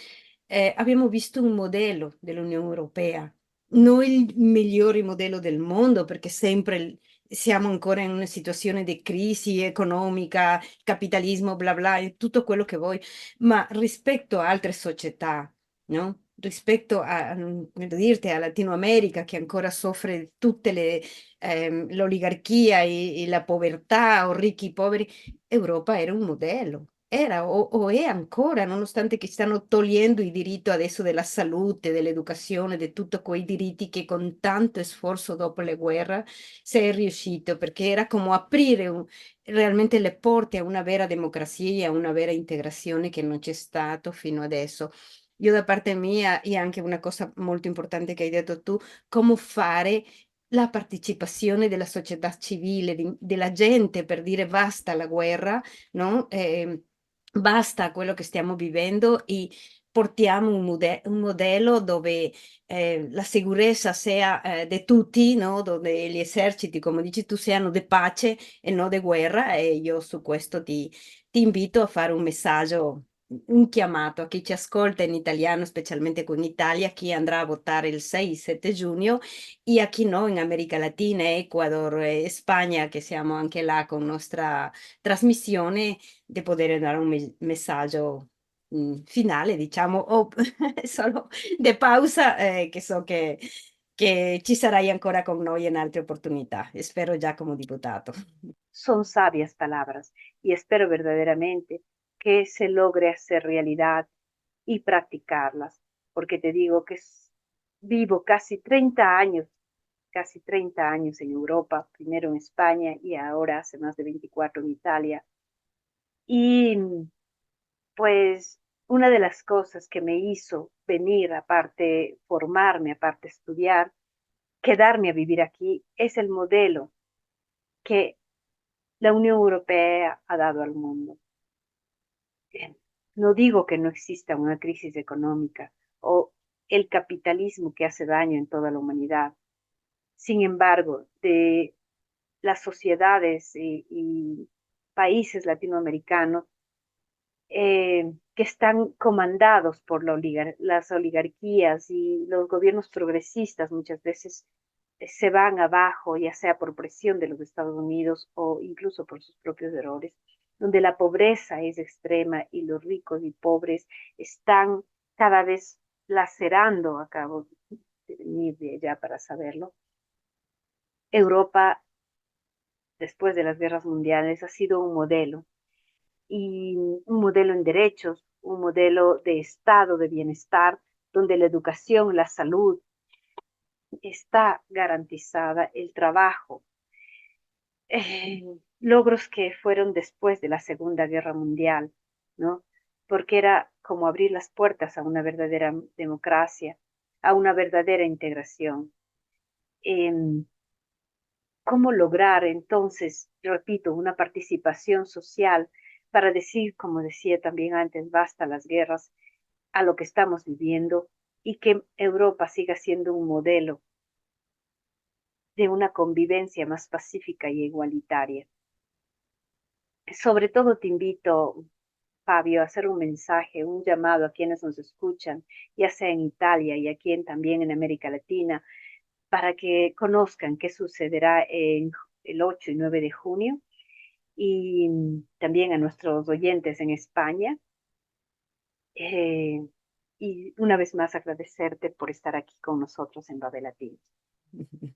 abbiamo visto un modello dell'Unione Europea, non il migliore modello del mondo, perché sempre siamo ancora in una situazione di crisi economica, capitalismo, bla bla, e tutto quello che vuoi, ma rispetto a altre società, no? Rispetto a, per dirti, a Latino America che ancora soffre tutte l'oligarchia e la povertà, o ricchi e poveri, Europa era un modello. Era o è ancora, nonostante che stanno togliendo il diritto adesso della salute, dell'educazione, di tutti quei diritti che con tanto sforzo dopo le guerre sei riuscito, perché era come aprire realmente le porte a una vera democrazia, a una vera integrazione che non c'è stato fino adesso. Io da parte mia, e anche una cosa molto importante che hai detto tu, come fare la partecipazione della società civile, della gente per dire basta alla guerra, no? Basta a quello che stiamo vivendo e portiamo un modello dove la sicurezza sia di tutti, no? Dove gli eserciti, come dici tu, siano di pace e non di guerra. E io su questo ti invito a fare un messaggio, un chiamato a chi ci ascolta in italiano, specialmente con Italia, chi andrà a votare il 6-7 giugno e a chi no in America Latina, Ecuador e Spagna, che siamo anche là con nostra trasmissione, di poter dare un messaggio finale, diciamo, o solo di pausa, che so che ci sarai ancora con noi in altre opportunità, e spero già come diputato. Son sabias palabras y espero verdaderamente que se logre hacer realidad y practicarlas, porque te digo que vivo casi 30 años en Europa, primero en España y ahora hace más de 24 en Italia. Y pues una de las cosas que me hizo venir, aparte formarme, aparte estudiar, quedarme a vivir aquí, es el modelo que la Unión Europea ha dado al mundo. No digo que no exista una crisis económica o el capitalismo que hace daño en toda la humanidad. Sin embargo, de las sociedades y países latinoamericanos que están comandados por las oligarquías y los gobiernos progresistas muchas veces se van abajo, ya sea por presión de los Estados Unidos o incluso por sus propios errores, donde la pobreza es extrema y los ricos y pobres están cada vez lacerando, acabo de venir de allá para saberlo. Europa, después de las guerras mundiales, ha sido un modelo, y un modelo en derechos, un modelo de estado de bienestar, donde la educación, la salud está garantizada, el trabajo, logros que fueron después de la Segunda Guerra Mundial, ¿no? Porque era como abrir las puertas a una verdadera democracia, a una verdadera integración. ¿Cómo lograr entonces, repito, una participación social para decir, como decía también antes, basta las guerras a lo que estamos viviendo y que Europa siga siendo un modelo de una convivencia más pacífica y igualitaria? Sobre todo te invito, Fabio, a hacer un mensaje, un llamado a quienes nos escuchan, ya sea en Italia y aquí también en América Latina, para que conozcan qué sucederá en el 8 y 9 de junio y también a nuestros oyentes en España. Eh, y una vez más agradecerte por estar aquí con nosotros en Babel Latino.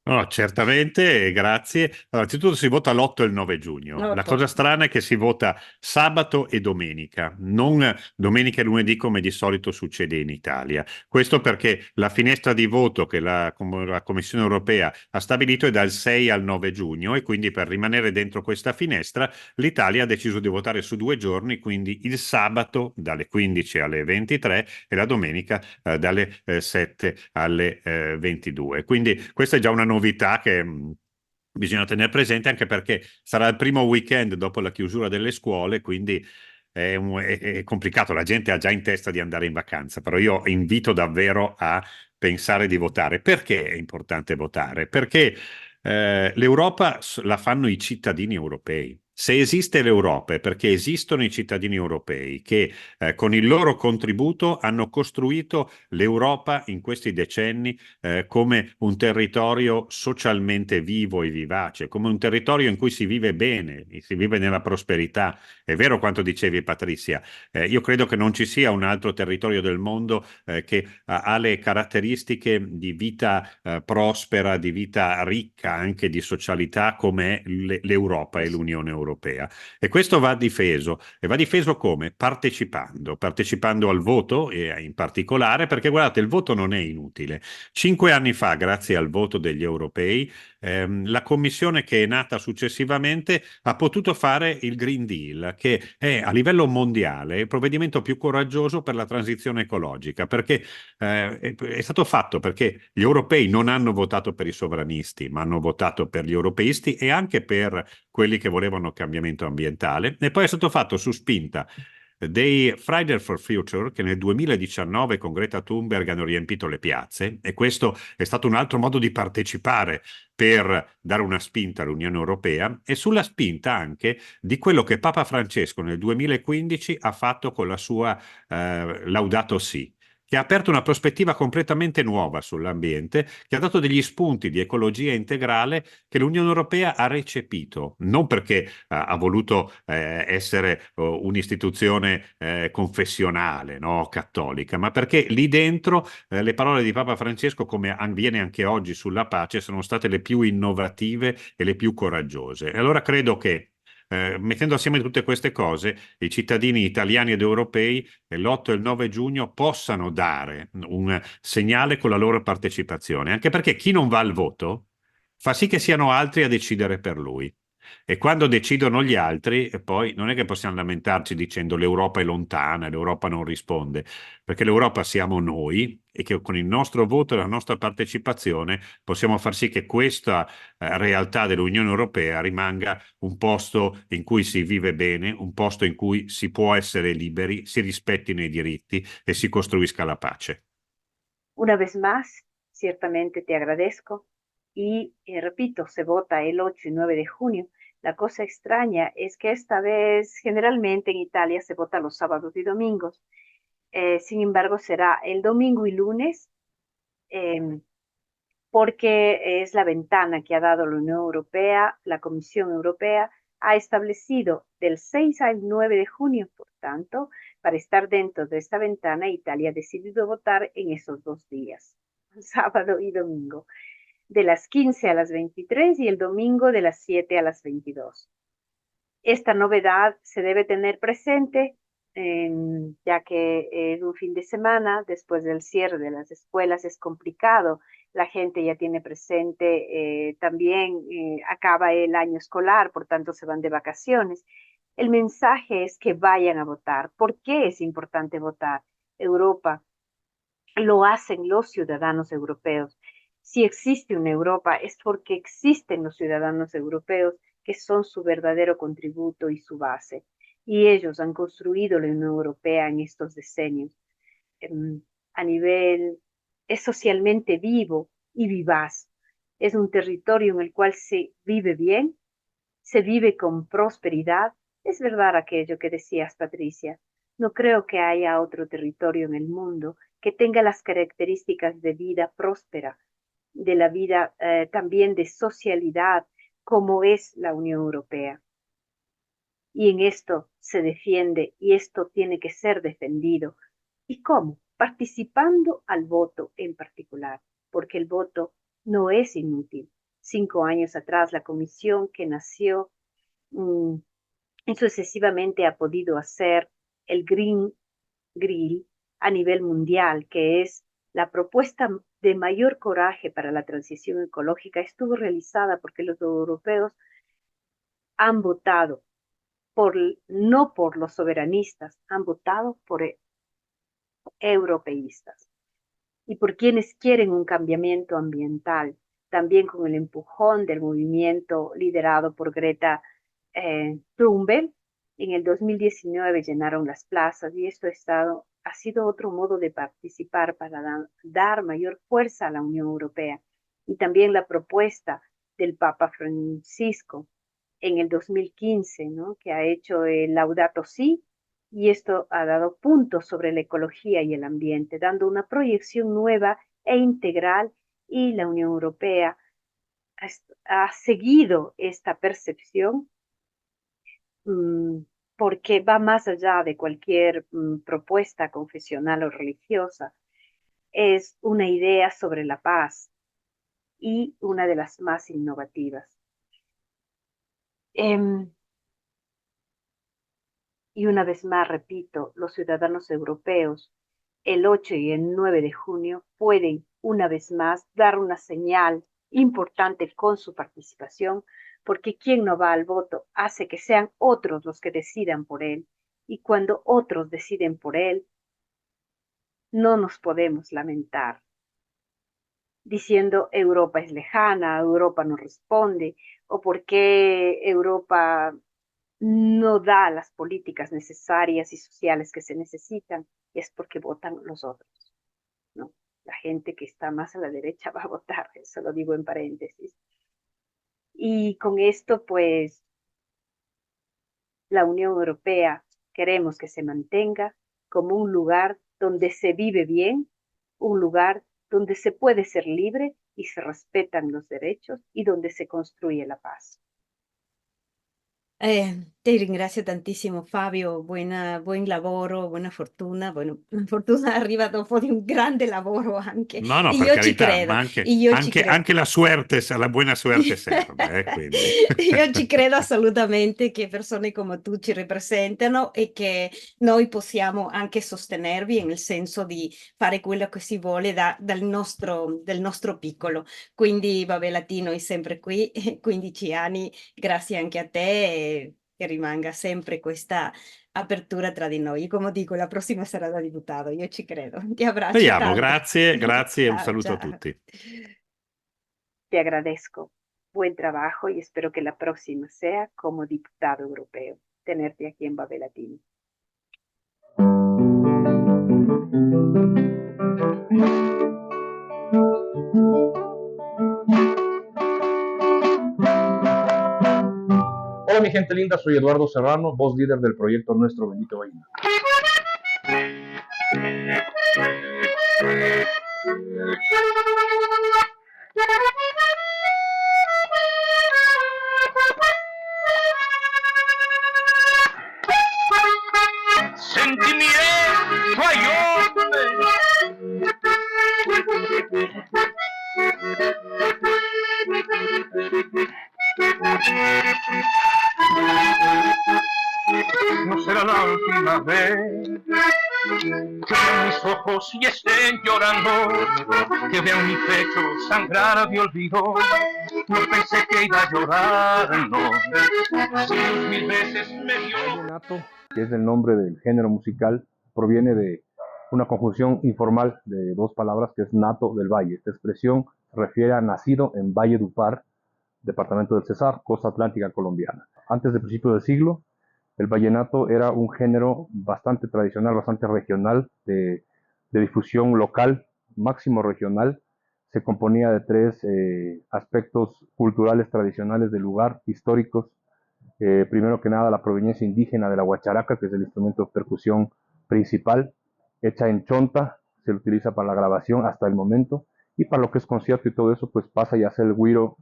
No, certamente, grazie. Allora, innanzitutto si vota l'8 e il 9 giugno. La cosa strana è che si vota sabato e domenica, non domenica e lunedì come di solito succede in Italia. Questo perché la finestra di voto che la Commissione europea ha stabilito è dal 6 al 9 giugno e quindi per rimanere dentro questa finestra l'Italia ha deciso di votare su 2 giorni, quindi il sabato dalle 15 alle 23 e la domenica dalle 7 alle 22. Quindi questa è già una novità che bisogna tenere presente, anche perché sarà il primo weekend dopo la chiusura delle scuole, quindi è complicato, la gente ha già in testa di andare in vacanza, però io invito davvero a pensare di votare. Perché è importante votare? Perché l'Europa la fanno i cittadini europei. Se esiste l'Europa è perché esistono i cittadini europei che con il loro contributo hanno costruito l'Europa in questi decenni come un territorio socialmente vivo e vivace, come un territorio in cui si vive bene, si vive nella prosperità. È vero quanto dicevi, Patrizia, io credo che non ci sia un altro territorio del mondo che ha le caratteristiche di vita prospera, di vita ricca, anche di socialità, come è l'Europa e l'Unione Europea. E questo va difeso. E va difeso come? Partecipando al voto, e in particolare, perché guardate, il voto non è inutile. 5 anni fa, grazie al voto degli europei, la commissione che è nata successivamente ha potuto fare il Green Deal, che è a livello mondiale il provvedimento più coraggioso per la transizione ecologica, perché è stato fatto perché gli europei non hanno votato per i sovranisti, ma hanno votato per gli europeisti e anche per quelli che volevano cambiamento ambientale, e poi è stato fatto su spinta dei Friday for Future, che nel 2019 con Greta Thunberg hanno riempito le piazze, e questo è stato un altro modo di partecipare per dare una spinta all'Unione Europea, e sulla spinta anche di quello che Papa Francesco nel 2015 ha fatto con la sua Laudato Si, che ha aperto una prospettiva completamente nuova sull'ambiente, che ha dato degli spunti di ecologia integrale che l'Unione Europea ha recepito, non perché ha voluto essere un'istituzione confessionale, no, cattolica, ma perché lì dentro le parole di Papa Francesco, come avviene anche oggi sulla pace, sono state le più innovative e le più coraggiose. E allora credo che mettendo assieme tutte queste cose, i cittadini italiani ed europei l'8 e il 9 giugno possano dare un segnale con la loro partecipazione, anche perché chi non va al voto fa sì che siano altri a decidere per lui. E quando decidono gli altri, poi non è che possiamo lamentarci dicendo l'Europa è lontana, l'Europa non risponde, perché l'Europa siamo noi, e che con il nostro voto e la nostra partecipazione possiamo far sì che questa realtà dell'Unione Europea rimanga un posto in cui si vive bene, un posto in cui si può essere liberi, si rispettino i diritti e si costruisca la pace. Una vez más, ciertamente te agradezco y repito, se vota el 8 y 9 de junio. La cosa extraña es que esta vez generalmente en Italia se vota los sábados y domingos. Sin embargo, será el domingo y lunes porque es la ventana que ha dado la Unión Europea, la Comisión Europea ha establecido del 6 al 9 de junio, por tanto, para estar dentro de esta ventana, Italia ha decidido votar en esos 2 días, sábado y domingo, de las 15 a las 23 y el domingo de las 7 a las 22. Esta novedad se debe tener presente ya que es un fin de semana, después del cierre de las escuelas es complicado, la gente ya tiene presente, también acaba el año escolar, por tanto se van de vacaciones. El mensaje es que vayan a votar. ¿Por qué es importante votar? Europa lo hacen los ciudadanos europeos. Si existe una Europa es porque existen los ciudadanos europeos que son su verdadero contributo y su base. Y ellos han construido la Unión Europea en estos decenios. A nivel, es socialmente vivo y vivaz. Es un territorio en el cual se vive bien, se vive con prosperidad Es verdad aquello que decías, Patricia. No creo que haya otro territorio en el mundo que tenga las características de vida próspera, de la vida también de socialidad, como es la Unión Europea. Y en esto se defiende y esto tiene que ser defendido. ¿Y cómo? Participando al voto en particular, porque el voto no es inútil. 5 años atrás, la comisión que nació mm, y sucesivamente ha podido hacer el Green Deal a nivel mundial, que es la propuesta de mayor coraje para la transición ecológica, estuvo realizada porque los europeos han votado no por los soberanistas, han votado por europeístas y por quienes quieren un cambiamiento ambiental, también con el empujón del movimiento liderado por Greta Thunberg. En el 2019 llenaron las plazas y esto ha sido otro modo de participar para dar mayor fuerza a la Unión Europea. Y también la propuesta del Papa Francisco en el 2015, ¿no? Que ha hecho el Laudato Si, y esto ha dado puntos sobre la ecología y el ambiente, dando una proyección nueva e integral, y la Unión Europea ha seguido esta percepción porque va más allá de cualquier propuesta confesional o religiosa. Es una idea sobre la paz y una de las más innovativas. Y una vez más, repito, los ciudadanos europeos el 8 y el 9 de junio pueden una vez más dar una señal importante con su participación, porque quien no va al voto hace que sean otros los que decidan por él, y cuando otros deciden por él, no nos podemos lamentar diciendo Europa es lejana, Europa no responde, o por qué Europa no da las políticas necesarias y sociales que se necesitan. Es porque votan los otros, ¿no? La gente que está más a la derecha va a votar, eso lo digo en paréntesis. Y con esto, pues, la Unión Europea queremos que se mantenga como un lugar donde se vive bien, un lugar donde se puede ser libre y se respetan los derechos y donde se construye la paz. Ti ringrazio tantissimo Fabio, buon lavoro, buona fortuna, fortuna arriva dopo di un grande lavoro anche, No, no, e per io ci carità, credo, ma e io ci credo. anche la buona suerte serve, quindi. Io ci credo assolutamente che persone come tu ci rappresentano e che noi possiamo anche sostenervi nel senso di fare quello che si vuole del nostro piccolo. Quindi Vabbè Latino è sempre qui, 15 anni, grazie anche a te, e che rimanga sempre questa apertura tra di noi. Come dico, la prossima sarà da diputato, io ci credo. Ti abbraccio Speriamo, tanto. grazie e un Ciao, saluto a ciao. tutti. Te agradezco. Buen trabajo y espero que la próxima sea como diputado europeo, tenerte aquí en Babel Latino. Hola mi gente linda, soy Eduardo Serrano, voz líder del proyecto Nuestro Bendito Vallenato. Sentimiento ayote. No será la última vez que vean mis ojos y estén llorando, que vean mi pecho sangrar de olvido. No pensé que iba a llorar, no. Si 1000 veces me dio. Vallenato, que es el nombre del género musical, proviene de una conjunción informal de dos palabras que es nato del valle. Esta expresión se refiere a nacido en Valledupar, departamento del Cesar, costa atlántica colombiana. Antes del principio del siglo, el vallenato era un género bastante tradicional, bastante regional, de difusión local, máximo regional. Se componía de tres aspectos culturales tradicionales del lugar, históricos, Primero que nada, la proveniencia indígena de la guacharaca, que es el instrumento de percusión principal, hecha en chonta, se utiliza para la grabación hasta el momento, y para lo que es concierto y todo eso, pues pasa ya a ser el güiro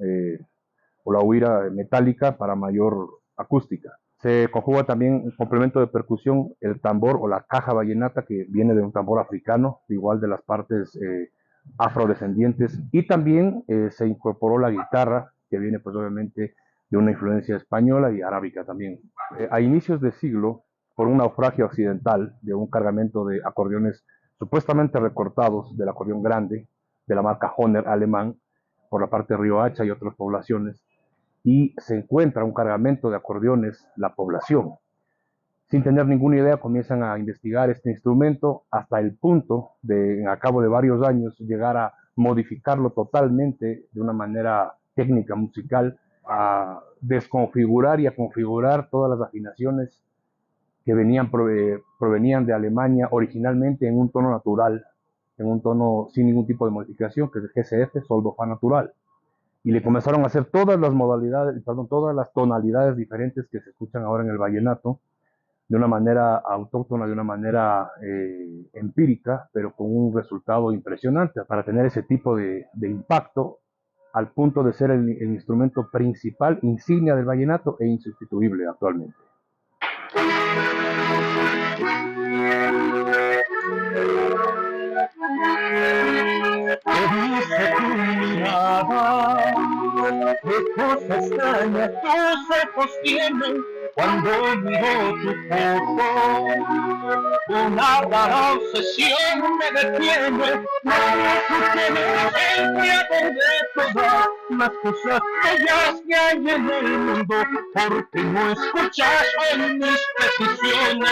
o la huira metálica para mayor acústica. Se conjuga también un complemento de percusión, el tambor o la caja vallenata, que viene de un tambor africano, igual de las partes afrodescendientes, y también se incorporó la guitarra, que viene pues obviamente de una influencia española y arábica también. A inicios de siglo, por un naufragio accidental de un cargamento de acordeones supuestamente recortados del acordeón grande, de la marca Hohner alemán, por la parte de Río Hacha y otras poblaciones, y se encuentra un cargamento de acordeones, la población. Sin tener ninguna idea, comienzan a investigar este instrumento hasta el punto de, a cabo de varios años, llegar a modificarlo totalmente de una manera técnica musical, a desconfigurar y a configurar todas las afinaciones que provenían de Alemania originalmente en un tono natural, en un tono sin ningún tipo de modificación, que es el GCF, sol do fa natural. Y le comenzaron a hacer todas las modalidades, perdón, todas las tonalidades diferentes que se escuchan ahora en el vallenato, de una manera autóctona, de una manera empírica, pero con un resultado impresionante, para tener ese tipo de impacto, al punto de ser el instrumento principal, insignia del vallenato e insustituible actualmente. Qué cosa extraña tus ojos tienen cuando miro tu foto. Una rara obsesión me detiene, tú tienes el creador de todas las cosas bellas que hay en el mundo, porque no escuchas en mis peticiones.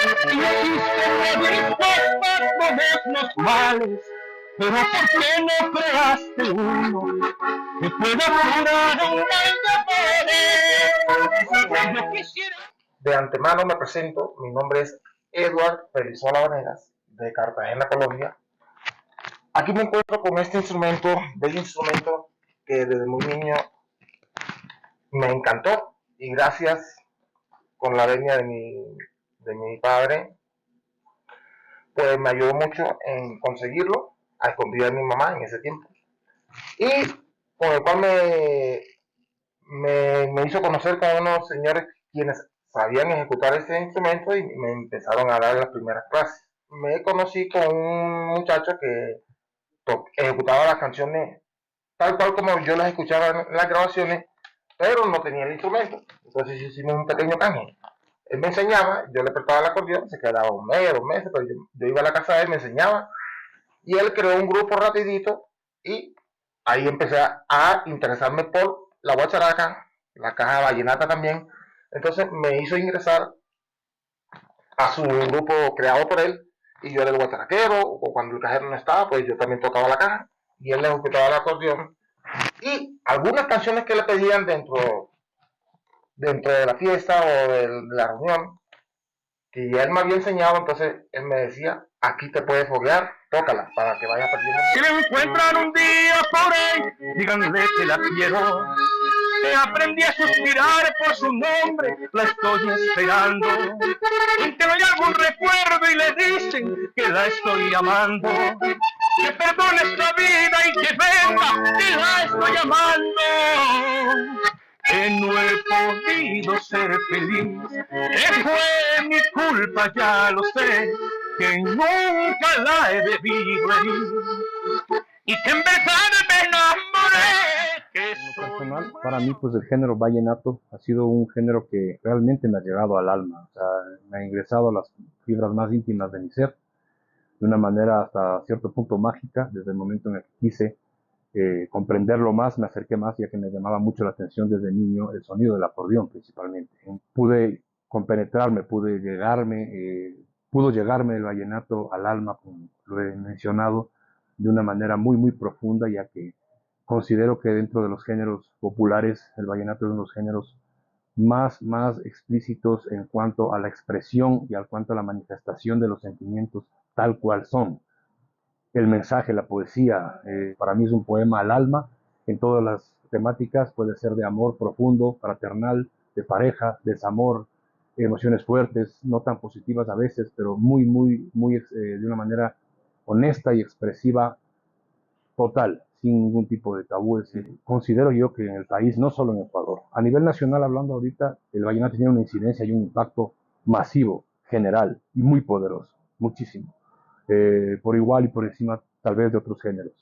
Hiciste respuestas todos los males, pero ¿por qué no creaste uno que pueda curar un mal de amores? Yo quisiera... De antemano me presento, mi nombre es Edward Felizola Vanegas, de Cartagena, Colombia. Aquí me encuentro con este instrumento, bello instrumento que desde muy niño me encantó, y gracias con la venia de mi padre, pues me ayudó mucho en conseguirlo, a escondidas de mi mamá en ese tiempo, y con el cual me hizo conocer con unos señores quienes sabían ejecutar ese instrumento y me empezaron a dar las primeras clases. Me conocí con un muchacho que ejecutaba las canciones tal cual como yo las escuchaba en las grabaciones, pero no tenía el instrumento. Entonces hicimos un pequeño canje. Él me enseñaba, yo le prestaba el acordeón, se quedaba un mes, 2 meses, pero yo iba a la casa de él, me enseñaba, y él creó un grupo rapidito, y ahí empecé a interesarme por la guacharaca, la caja vallenata también. Entonces me hizo ingresar a su grupo creado por él, y yo era el guacharaquero, o cuando el cajero no estaba, pues yo también tocaba la caja, y él le ejecutaba el acordeón, y algunas canciones que le pedían dentro de la fiesta o de la reunión, que él me había enseñado, entonces él me decía, aquí te puedes foguear, tócala, para que vayas perdiendo. Si la encuentran un día por ahí, díganle que la quiero, que aprendí a suspirar por su nombre, la estoy esperando, y que no hay algún recuerdo y le dicen que la estoy amando, que perdone esta vida y que venga, que la estoy amando. Que no he podido ser feliz, que fue mi culpa, ya lo sé, que nunca la he debido herir, y que en verdad me enamoré. En lo personal, para mí, pues el género vallenato ha sido un género que realmente me ha llegado al alma, o sea, me ha ingresado a las fibras más íntimas de mi ser, de una manera hasta cierto punto mágica, desde el momento en el que quise comprenderlo más, me acerqué más, ya que me llamaba mucho la atención desde niño el sonido del acordeón principalmente. Pude compenetrarme, pudo llegarme el vallenato al alma, como lo he mencionado, de una manera muy, muy profunda, ya que considero que dentro de los géneros populares, el vallenato es uno de los géneros más explícitos en cuanto a la expresión y en cuanto a la manifestación de los sentimientos tal cual son. El mensaje, la poesía, para mí es un poema al alma en todas las temáticas, puede ser de amor profundo, fraternal, de pareja, desamor, emociones fuertes, no tan positivas a veces, pero muy de una manera honesta y expresiva, total, sin ningún tipo de tabúes. Considero yo que en el país, no solo en Ecuador, a nivel nacional hablando ahorita, el vallenato tiene una incidencia y un impacto masivo, general y muy poderoso, muchísimo, por igual y por encima tal vez de otros géneros.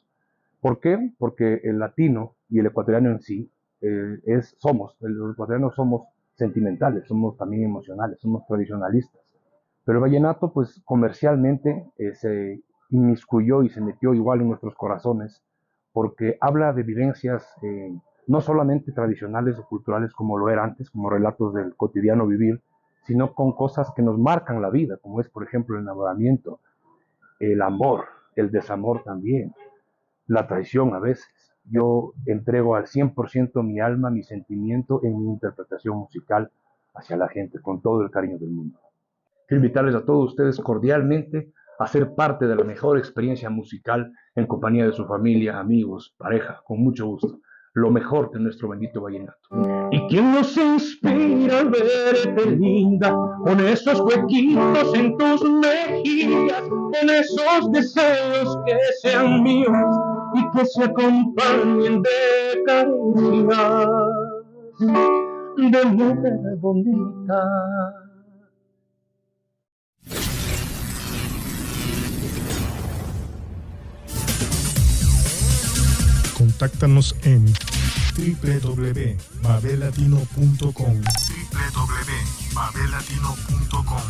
¿Por qué? Porque el latino y el ecuatoriano en sí, los ecuatorianos somos sentimentales, somos también emocionales, somos tradicionalistas. Pero el vallenato, pues comercialmente se inmiscuyó y se metió igual en nuestros corazones, porque habla de vivencias no solamente tradicionales o culturales como lo era antes, como relatos del cotidiano vivir, sino con cosas que nos marcan la vida, como es, por ejemplo, el enamoramiento, el amor, el desamor también, la traición a veces. Yo entrego al 100% mi alma, mi sentimiento en mi interpretación musical hacia la gente, con todo el cariño del mundo. Quiero invitarles a todos ustedes cordialmente a ser parte de la mejor experiencia musical en compañía de su familia, amigos, pareja, con mucho gusto. Lo mejor de nuestro bendito vallenato. ¿Y quién nos inspira al verte linda, con esos huequitos en tus mejillas, con esos deseos que sean míos y que se acompañen de caricias de mujer bonita? Contáctanos en www.babelatino.com www.babelatino.com.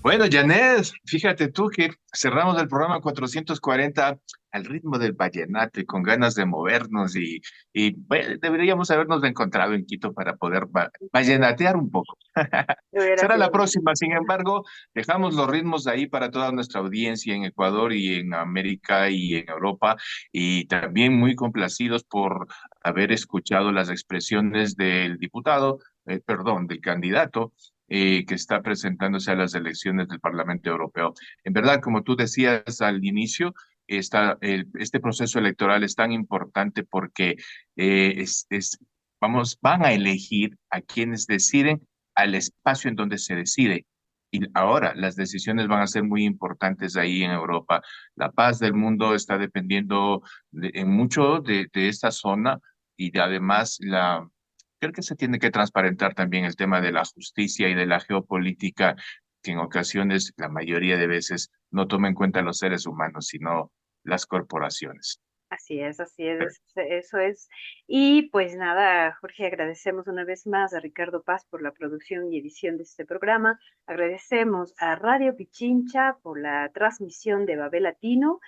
Bueno, Janet, fíjate tú que cerramos el programa 440 al ritmo del vallenato y con ganas de movernos y bueno, deberíamos habernos encontrado en Quito para poder vallenatear un poco. Será la próxima, sin embargo, dejamos los ritmos ahí para toda nuestra audiencia en Ecuador y en América y en Europa, y también muy complacidos por haber escuchado las expresiones del del candidato que está presentándose a las elecciones del Parlamento Europeo. En verdad, como tú decías al inicio, este proceso electoral es tan importante porque van a elegir a quienes deciden al espacio en donde se decide. Y ahora las decisiones van a ser muy importantes ahí en Europa. La paz del mundo está dependiendo en mucho de esta zona, y además creo que se tiene que transparentar también el tema de la justicia y de la geopolítica, que en ocasiones, la mayoría de veces, no toma en cuenta a los seres humanos, sino las corporaciones. Así es, eso es. Y pues nada, Jorge, agradecemos una vez más a Ricardo Paz por la producción y edición de este programa. Agradecemos a Radio Pichincha por la transmisión de Babel Latino,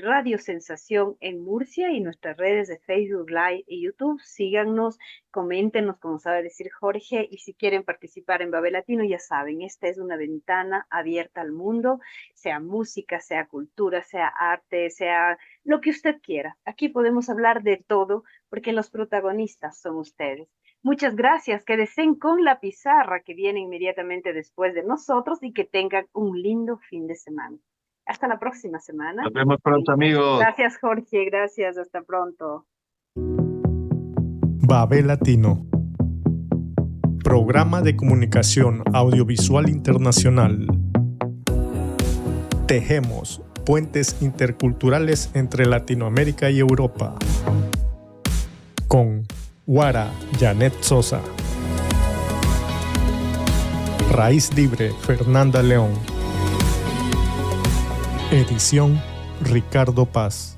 Radio Sensación en Murcia y nuestras redes de Facebook Live y YouTube. Síganos, coméntenos, como sabe decir Jorge, y si quieren participar en Babel Latino, ya saben, esta es una ventana abierta al mundo, sea música, sea cultura, sea arte, sea lo que usted quiera. Aquí podemos hablar de todo porque los protagonistas son ustedes. Muchas gracias, quédense con La Pizarra, que viene inmediatamente después de nosotros, y que tengan un lindo fin de semana. Hasta la próxima semana. Nos vemos pronto, amigos. Gracias, Jorge. Gracias. Hasta pronto. Babel Latino. Programa de comunicación audiovisual internacional. Tejemos puentes interculturales entre Latinoamérica y Europa. Con Guara Janet Sosa. Raíz Libre Fernanda León. Edición Ricardo Paz.